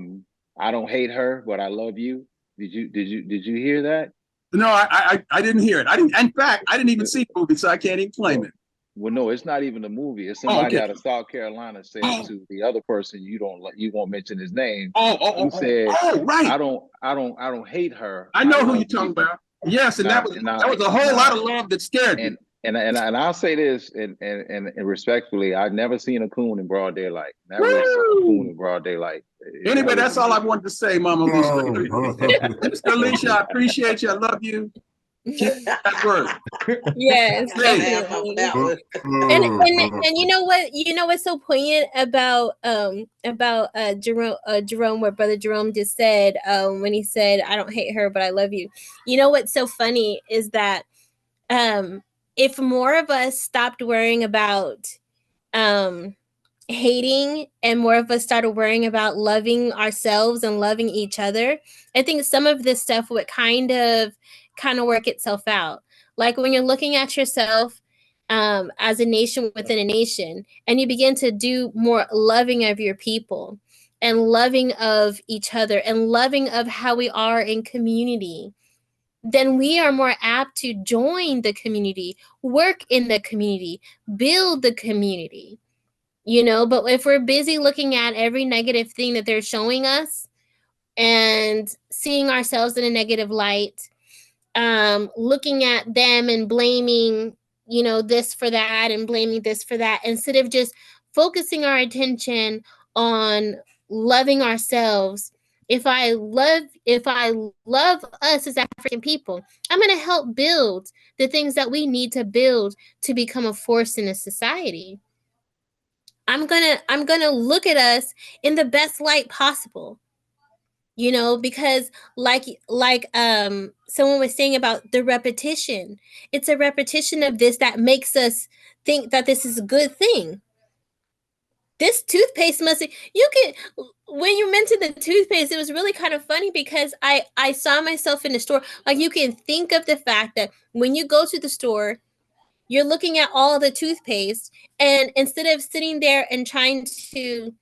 don't hate her, but I love you"? Did you hear that? No, I didn't hear it. In fact, I didn't even see the movie, so I can't even claim it. Well, no, it's not even a movie. It's somebody out of South Carolina saying to the other person you won't mention his name. He said, right. I don't hate her. I know who you're talking about. Yes, and that was a whole lot of love that scared me. And I'll say this and respectffully, I've never seen a coon in broad daylight. Never seen a coon in broad daylight. Anyway, that's all I wanted to say, Mama Alicia. Mr. Alicia, I appreciate you. I love you. Keep that word. Yes, definitely. And you know what's so poignant about Jerome, what Brother Jerome just said when he said, "I don't hate her, but I love you." You know what's so funny is that if more of us stopped worrying about hating and more of us started worrying about loving ourselves and loving each other, I think some of this stuff would kind of work itself out. Like when you're looking at yourself as a nation within a nation, and you begin to do more loving of your people and loving of each other and loving of how we are in community, then we are more apt to join the community, work in the community, build the community. But if we're busy looking at every negative thing that they're showing us and seeing ourselves in a negative light, looking at them and blaming, this for that and blaming this for that, instead of just focusing our attention on loving ourselves, if I love us as African people, I'm going to help build the things that we need to build to become a force in a society. I'm going to look at us in the best light possible. You know, because someone was saying about the repetition. It's a repetition of this that makes us think that this is a good thing. This toothpaste must, you can, when you mentioned the toothpaste, it was really kind of funny because I saw myself in the store. Like, you can think of the fact that when you go to the store, you're looking at all the toothpaste, and instead of sitting there and trying to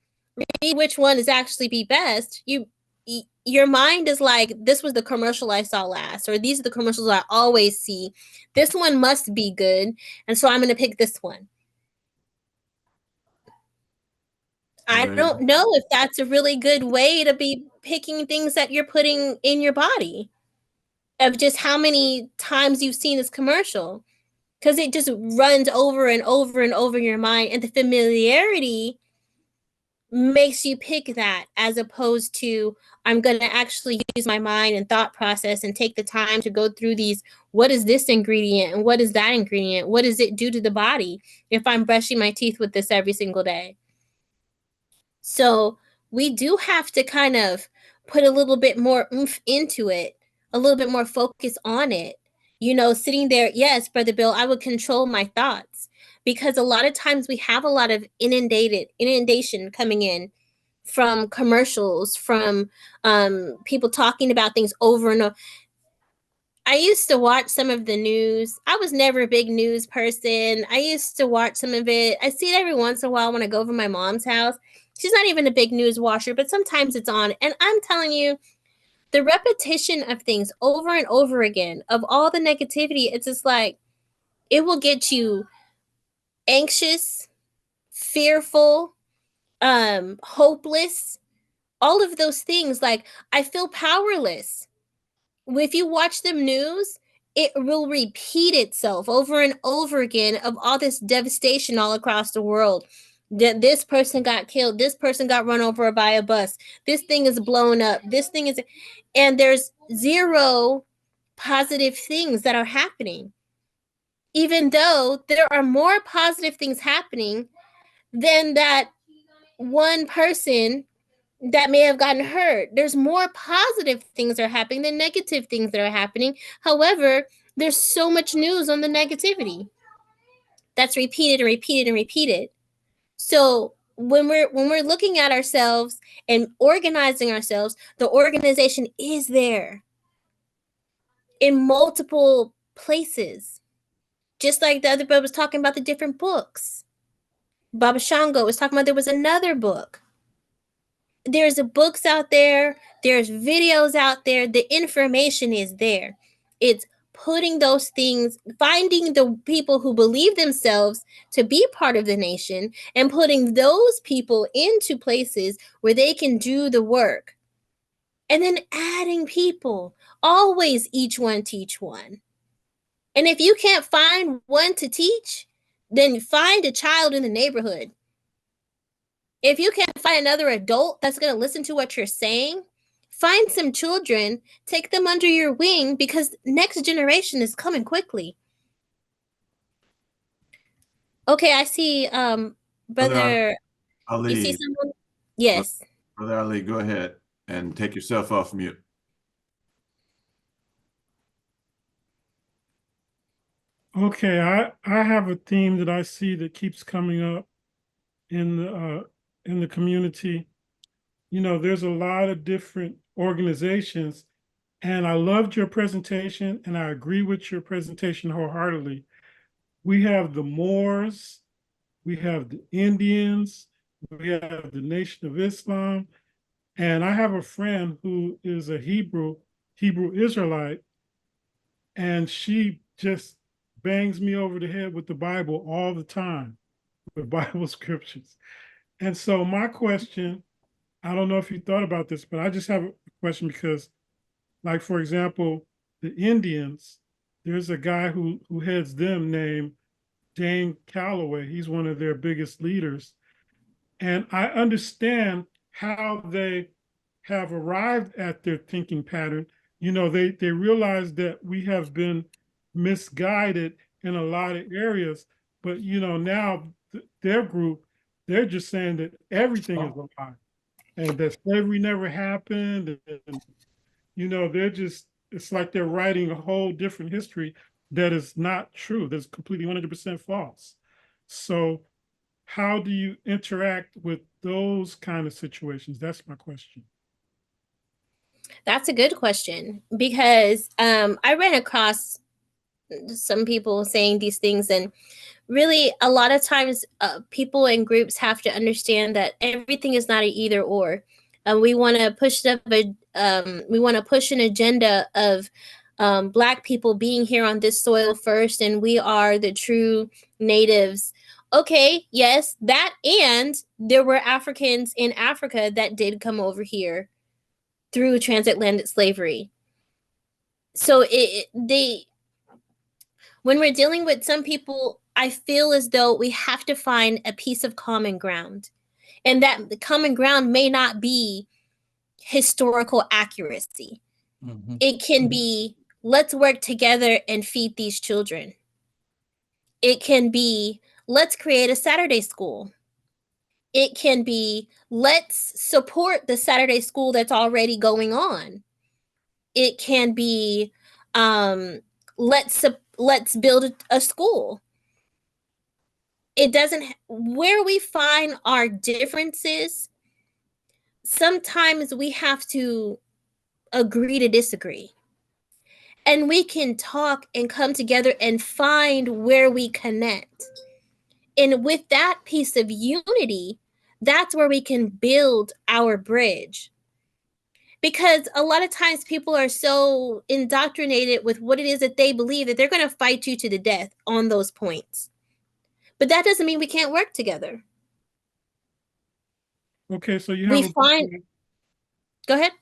read which one is actually be best, your mind is like, this was the commercial I saw last, or these are the commercials I always see. This one must be good, and so I'm going to pick this one. I don't know if that's a really good way to be picking things that you're putting in your body, of just how many times you've seen this commercial, because it just runs over and over and over in your mind, and the familiarity makes you pick that, as opposed to, I'm going to actually use my mind and thought process and take the time to go through these. What is this ingredient and what is that ingredient? What does it do to the body if I'm brushing my teeth with this every single day? So we do have to kind of put a little bit more oomph into it, a little bit more focus on it. You know, sitting there, yes, Brother Bill, I would control my thoughts, because a lot of times we have a lot of inundation coming in from commercials, from people talking about things over and over. I used to watch some of the news. I was never a big news person. I used to watch some of it. I see it every once in a while when I go over my mom's house. She's not even a big news watcher, but sometimes it's on. And I'm telling you, the repetition of things over and over again, of all the negativity, it's just like, it will get you anxious, fearful, hopeless, all of those things. Like, I feel powerless. If you watch the news, it will repeat itself over and over again, of all this devastation all across the world. That this person got killed, this person got run over by a bus, this thing is blown up, this thing is, and there's zero positive things that are happening. Even though there are more positive things happening than that one person that may have gotten hurt. There's more positive things that are happening than negative things that are happening. However, there's so much news on the negativity that's repeated and repeated and repeated. So when we're looking at ourselves and organizing ourselves, the organization is there in multiple places. Just like the other brother was talking about the different books. Baba Shango was talking about there was another book. There's books out there, there's videos out there, the information is there. It's putting those things, finding the people who believe themselves to be part of the nation, and putting those people into places where they can do the work. And then adding people, always each one teach one. And if you can't find one to teach, then find a child in the neighborhood. If you can't find another adult that's going to listen to what you're saying, find some children, take them under your wing, because next generation is coming quickly. Okay, I see Brother Ali. You see someone? Yes. Brother Ali, go ahead and take yourself off mute. Okay, I have a theme that I see that keeps coming up in the community. You know, there's a lot of different organizations, and I loved your presentation, and I agree with your presentation wholeheartedly. We have the Moors, we have the Indians, we have the Nation of Islam, and I have a friend who is a Hebrew Israelite, and she just bangs me over the head with the Bible all the time, with Bible scriptures. And so my question, I don't know if you thought about this, but I just have a question because, like, for example, the Indians, there's a guy who heads them named Dane Calloway. He's one of their biggest leaders. And I understand how they have arrived at their thinking pattern. They realize that we have been misguided in a lot of areas, but now their group, they're just saying that everything is a lie and that slavery never happened. And it's like they're writing a whole different history that is not true, that's completely 100% false. So how do you interact with those kind of situations? That's my question. That's a good question, because I ran across some people saying these things, and really a lot of times people and groups have to understand that everything is not an either or. We want to push an agenda of Black people being here on this soil first, and we are the true natives. Okay, yes, that, and there were Africans in Africa that did come over here through transatlantic slavery. So when we're dealing with some people, I feel as though we have to find a piece of common ground. And that the common ground may not be historical accuracy. Mhm. It can be, let's work together and feed these children. It can be, let's create a Saturday school. It can be, let's support the Saturday school that's already going on. It can be, let's build a school. It doesn't, where we find our differences, sometimes we have to agree to disagree. And we can talk and come together and find where we connect. And with that piece of unity, that's where we can build our bridge. Because a lot of times people are so indoctrinated with what it is that they believe that they're going to fight you to the death on those points. But that doesn't mean we can't work together. Okay, so We find, go ahead.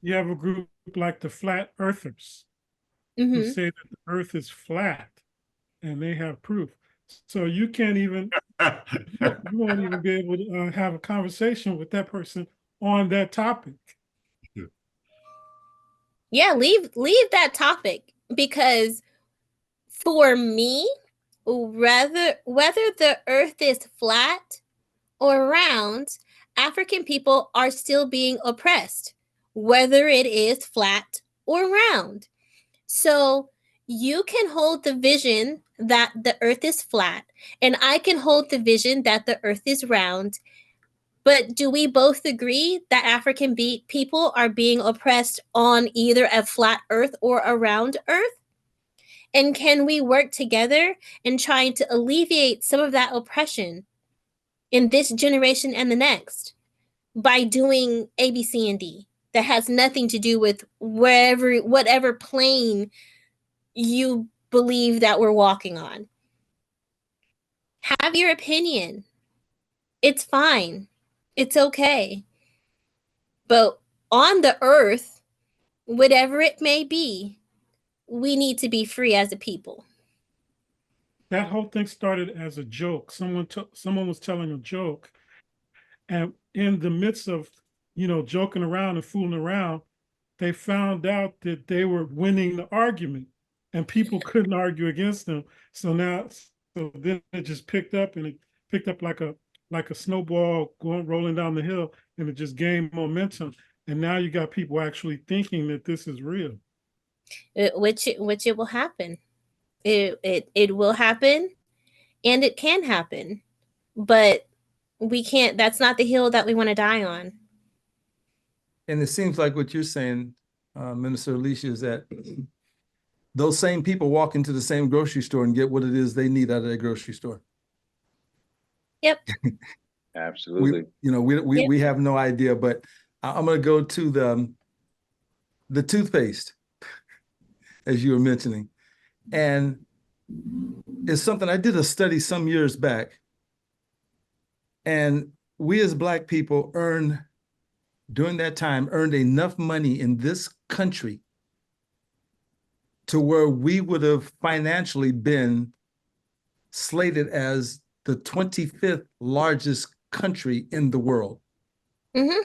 you have a group like the Flat Earthers who Mm-hmm. say that the Earth is flat, and they have proof. So you can't even, you won't even be able to have a conversation with that person on that topic. Yeah, leave that topic, because for me, whether the earth is flat or round, African people are still being oppressed, whether it is flat or round. So you can hold the vision that the earth is flat, and I can hold the vision that the earth is round. But do we both agree that African people are being oppressed on either a flat earth or a round earth? And can we work together in trying to alleviate some of that oppression in this generation and the next by doing A, B, C, and D that has nothing to do with whatever plane you believe that we're walking on? Have your opinion. It's fine. It's okay. But on the earth, whatever it may be, we need to be free as a people. That whole thing started as a joke. Someone was telling a joke, and in the midst of joking around and fooling around, they found out that they were winning the argument, and people couldn't argue against them. So then it just picked up, and it picked up like a snowball rolling down the hill, and it just gained momentum. And now you got people actually thinking that this is real. Which it will happen. It will happen, and it can happen, but we can't. That's not the hill that we want to die on. And it seems like what you're saying, Minister Alicia, is that those same people walk into the same grocery store and get what it is they need out of their grocery store. Yep. Absolutely. We have no idea, but I'm going to go to the toothpaste, as you were mentioning. And it's something, I did a study some years back, and we as Black people during that time, earned enough money in this country to where we would have financially been slated as the 25th largest country in the world. Mm-hmm.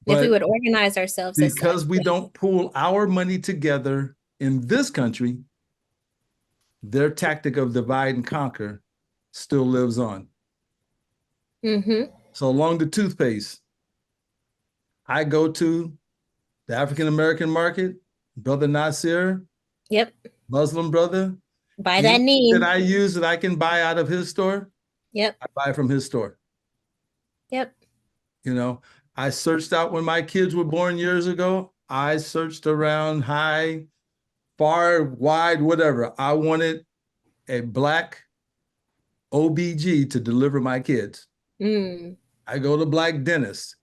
If we But would organize ourselves as because such. we don't pool our money together in this country, their tactic of divide and conquer still lives on. Mm-hmm. So along the toothpaste, I go to the African American market, Brother Nasir, Yep. Muslim brother. By that Anything name. that I use that I can buy out of his store, Yep. I buy from his store. Yep. You know, I searched out when my kids were born years ago. I searched around high, far, wide, whatever. I wanted a Black OBG to deliver my kids. Mm. I go to Black dentist.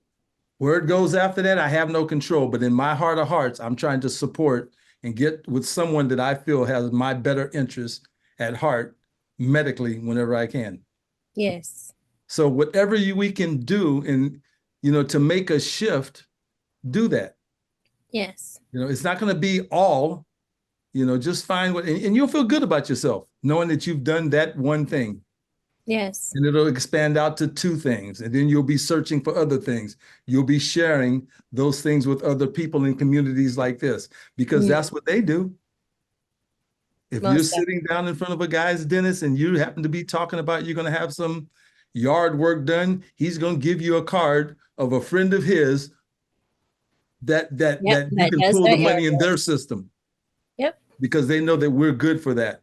Where it goes after that, I have no control. But in my heart of hearts, I'm trying to support and get with someone that I feel has my better interest at heart medically whenever I can. Yes. So whatever we can do and, you know, to make a shift, do that. Yes. You know, it's not going to be all, you know, just find what, and you'll feel good about yourself knowing that you've done that one thing. Yes. And it'll expand out to 2 things. And then you'll be searching for other things. You'll be sharing those things with other people in communities like this, because that's what they do. If you're Most sitting down in front of a guy's dentist and you happen to be talking about you're going to have some yard work done, he's going to give you a card of a friend of his that you can does pull that the money yard in work. their system. Yep. Because they know that we're good for that.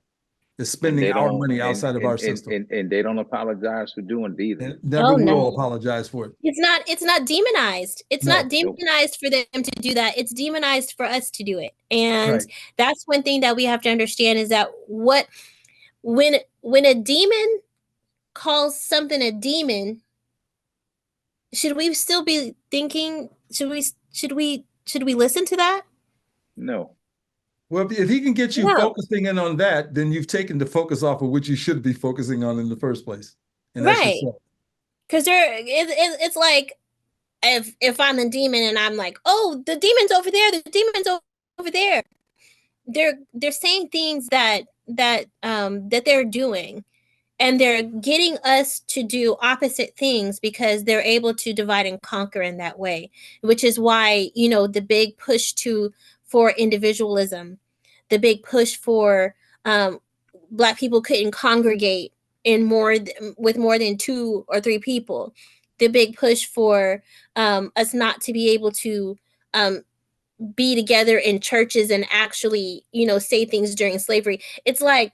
Is spending our money outside of our system. And they don't apologize for doing it either. And never Oh, will no. apologize for it. It's not demonized. It's No. not demonized for them to do that. It's demonized for us to do it. And Right. that's one thing that we have to understand is that when a demon calls something a demon, should we still be thinking, should we listen to that? No. Well, if he can get you No. focusing in on that, then you've taken the focus off of what you should be focusing on in the first place. And that's Right. yourself. Because it's like if I'm the demon and I'm like, oh, the demon's over there, the demon's over there. They're saying things that they're doing, and they're getting us to do opposite things because they're able to divide and conquer in that way, which is why, you know, the big push for individualism, the big push for Black people couldn't congregate with more than 2 or 3 people, the big push for us not to be able to be together in churches and actually, you know, say things during slavery. It's like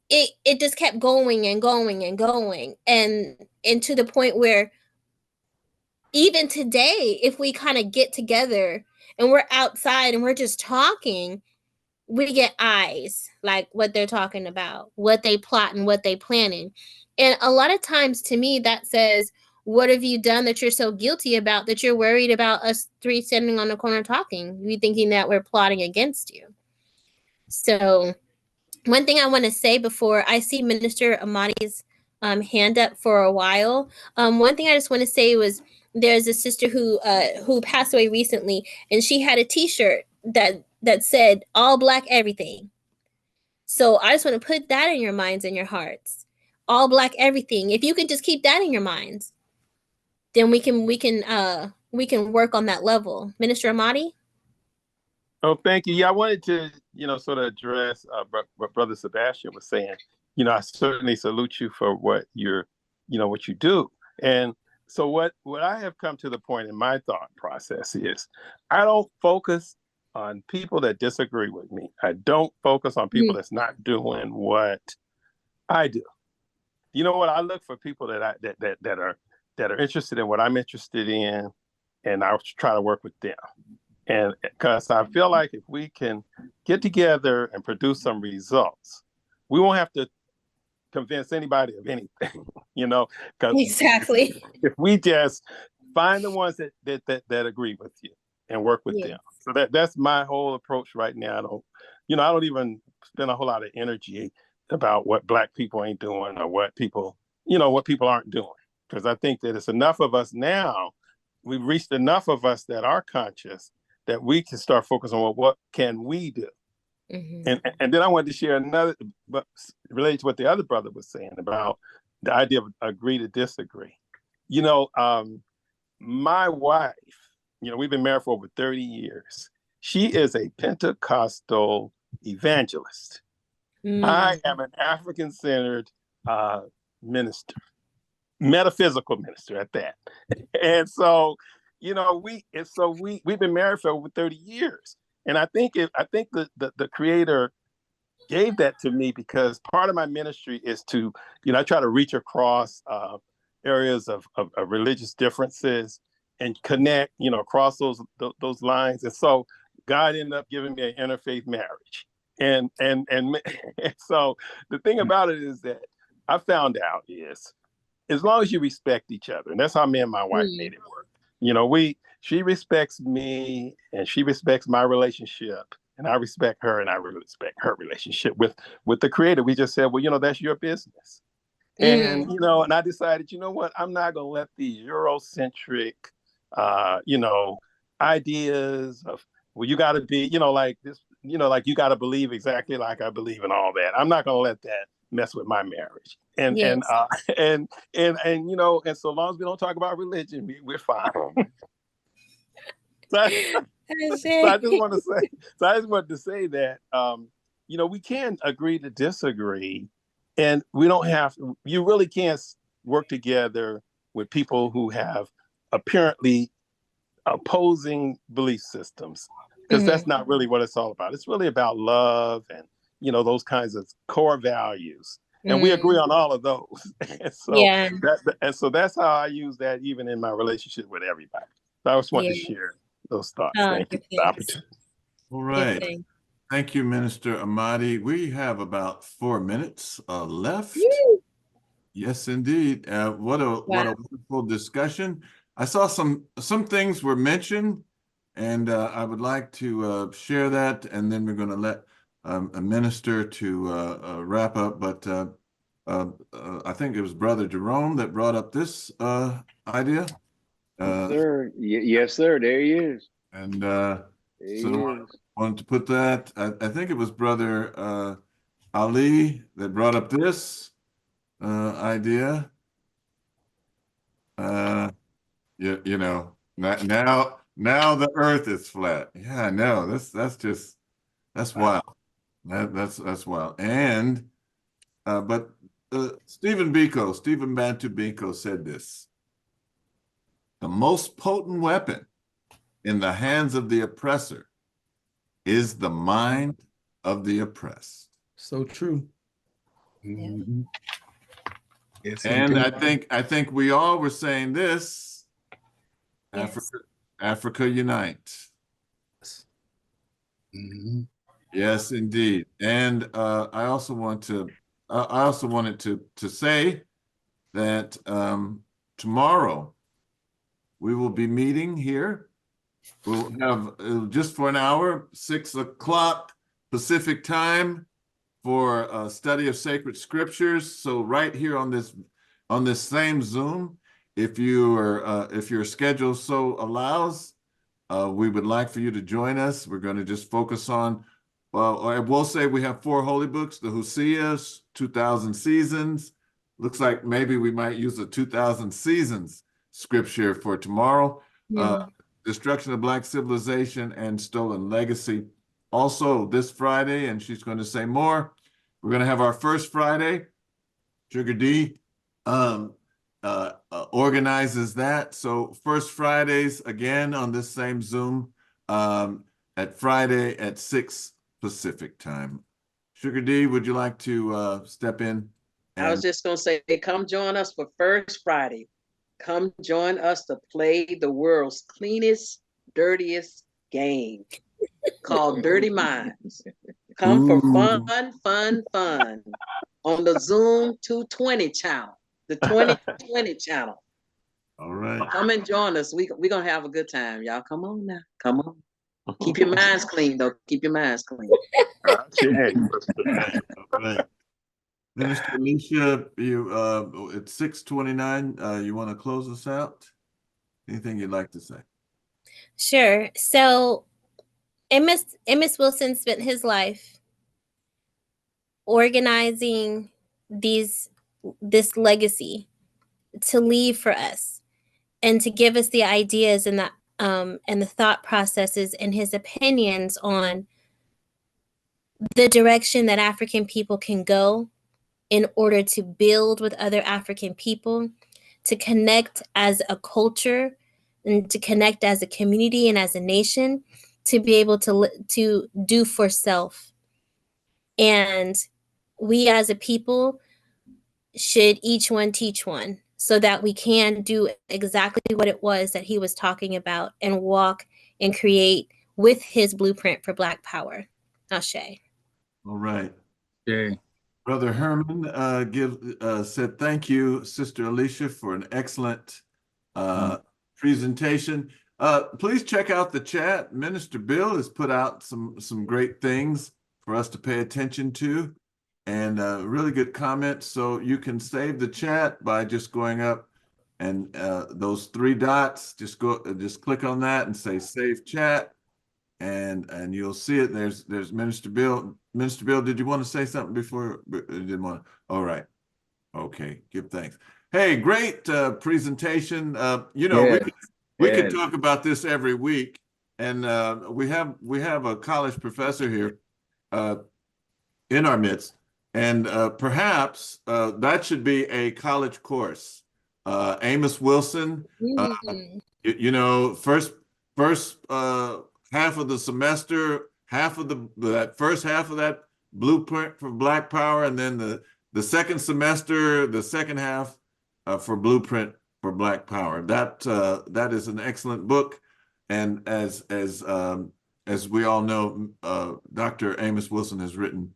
it just kept going and going and going, and to the point where even today, if we kind of get together and we're outside and we're just talking, we get eyes, like what they're talking about, what they plot and what they planning. And a lot of times to me that says, what have you done that you're so guilty about that you're worried about us 3 standing on the corner talking? You thinking that we're plotting against you. So one thing I want to say before I see Minister Amadi's hand up for a while, one thing I just want to say was there's a sister who passed away recently, and she had a T-shirt that said "All Black Everything." So I just want to put that in your minds and your hearts. All Black everything. If you can just keep that in your minds, then we can work on that level. Minister Amadi. Oh, thank you. Yeah, I wanted to, sort of address what Brother Sebastian was saying. I certainly salute you for what what you do. And so what I have come to the point in my thought process is I don't focus on people that disagree with me. I don't focus on people that's not doing what I do. You know what? I look for people that are interested in what I'm interested in, and I try to work with them. And because I feel like if we can get together and produce some results, we won't have to convince anybody of anything, because Exactly. if we just find the ones that agree with you and work with them. So that's my whole approach right now. I don't even spend a whole lot of energy about what Black people ain't doing or what people aren't doing. Because I think that it's enough of us now, we've reached enough of us that are conscious that we can start focusing on what can we do. Mm-hmm. And then I wanted to share another, but related to what the other brother was saying about the idea of agree to disagree. My wife, we've been married for over 30 years. She is a Pentecostal evangelist. I am an African-centered minister, metaphysical minister at that. And so, we've been married for over 30 years. And I think the Creator gave that to me because part of my ministry is to, I try to reach across areas of religious differences and connect, across those lines. And so God ended up giving me an interfaith marriage. And so the thing about it is that I found out is as long as you respect each other, and that's how me and my wife made it work. She respects me and she respects my relationship, and I respect her and I respect her relationship with the Creator. We just said, well, that's your business. And, and I decided, what, I'm not going to let these Eurocentric, ideas of, well, you got to be, like this, like you got to believe exactly like I believe and all that. I'm not going to let that mess with my marriage. And, Yes. and so long as we don't talk about religion, we're fine. So I just wanted to say that, we can agree to disagree, and we don't have to, you really can't work together with people who have apparently opposing belief systems, because that's not really what it's all about. It's really about love and, those kinds of core values. And we agree on all of those. And so that's how I use that even in my relationship with everybody. So I just wanted to share those thoughts. Thank you for the opportunity. All right. Thank you, Minister Amadi. We have about 4 minutes left. Woo! Yes, indeed. What a wonderful discussion. I saw some things were mentioned, and I would like to share that, and then we're going to let a minister to wrap up. But I think it was Brother Jerome that brought up this idea. Yes, sir. Yes, sir. There he is. And so I wanted to put that. I think it was Brother Ali that brought up this idea. Now the earth is flat. Yeah, I know. That's wild. That's wild. And but Stephen Bantu Biko said this: the most potent weapon in the hands of the oppressor is the mind of the oppressed. So true. Mm-hmm. Yes, and indeed. I think we all were saying this. Yes. Africa unite. Mm-hmm. Yes, indeed. And I also wanted to say that tomorrow we will be meeting here. We'll have just for an hour, 6 o'clock Pacific time, for a study of sacred scriptures. So right here on this same Zoom, if your schedule so allows, we would like for you to join us. We're going to just focus on, I will say we have 4 holy books: the Hoseas, 2000 Seasons. Looks like maybe we might use a 2000 Seasons scripture for tomorrow. Destruction of Black Civilization and Stolen Legacy. Also this Friday, and she's going to say more, we're going to have our first Friday. Sugar D organizes that. So first Fridays, again, on this same Zoom, at Friday at 6 Pacific time. Sugar D, would you like to step in? I was just going to say, come join us for First Friday. Come join us to play the world's cleanest, dirtiest game called Dirty Minds. Come for fun on the Zoom 220 channel, the 2020 channel. All right. Come and join us. We're going to have a good time, y'all. Come on now. Come on. Keep your minds clean, though. Keep your minds clean. All right. Minister Alicia, it's 6:29. You want to close us out? Anything you'd like to say? Sure. So Amos Wilson spent his life organizing these this legacy to leave for us and to give us the ideas and the thought processes and his opinions on the direction that African people can go in order to build with other African people, to connect as a culture, and to connect as a community and as a nation, to be able to do for self. And we as a people should each one teach one, so that we can do exactly what it was that he was talking about and walk and create with his blueprint for Black power. Ashe. All right. Okay. Brother Herman said, thank you, Sister Alicia, for an excellent presentation. Please check out the chat. Minister Bill has put out some great things for us to pay attention to, and really good comments. So you can save the chat by just going up and those three dots, just click on that and say save chat, and you'll see it. There's Minister Bill. Minister Bill, did you want to say something before? You didn't want to? All right. Okay. Give thanks. Hey, great presentation. You know, we could talk about this every week, and we have a college professor here in our midst, and perhaps that should be a college course. Amos Wilson, you know, first half of the semester, that first half of that blueprint for Black Power, and then the second semester, the second half for Blueprint for Black Power. That is an excellent book, and as we all know, Dr. Amos Wilson has written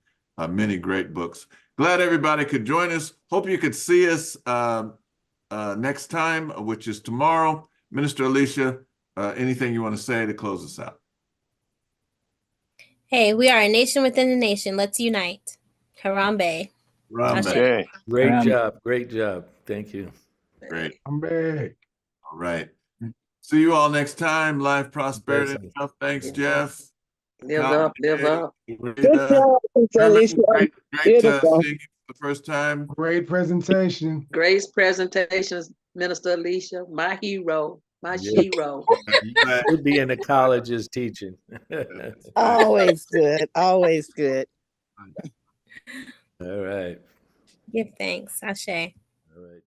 many great books. Glad everybody could join us. Hope you could see us next time, which is tomorrow. Minister Alicia, anything you want to say to close us out? Hey, we are a nation within a nation. Let's unite. Harambe. Okay. Great job. Great job. Thank you. Great. I'm back. All right. See you all next time. Life, prosperity, and health. Thanks, Jeff. Live up, live up. Great, Good job, Sister Alicia. great Beautiful. seeing you for the first time. Great presentation. Great presentations, Minister Alicia, my hero, my Yeah. shero. We'll be in the colleges teaching. Always good. Always good. All right. Give thanks. Ashe. All right.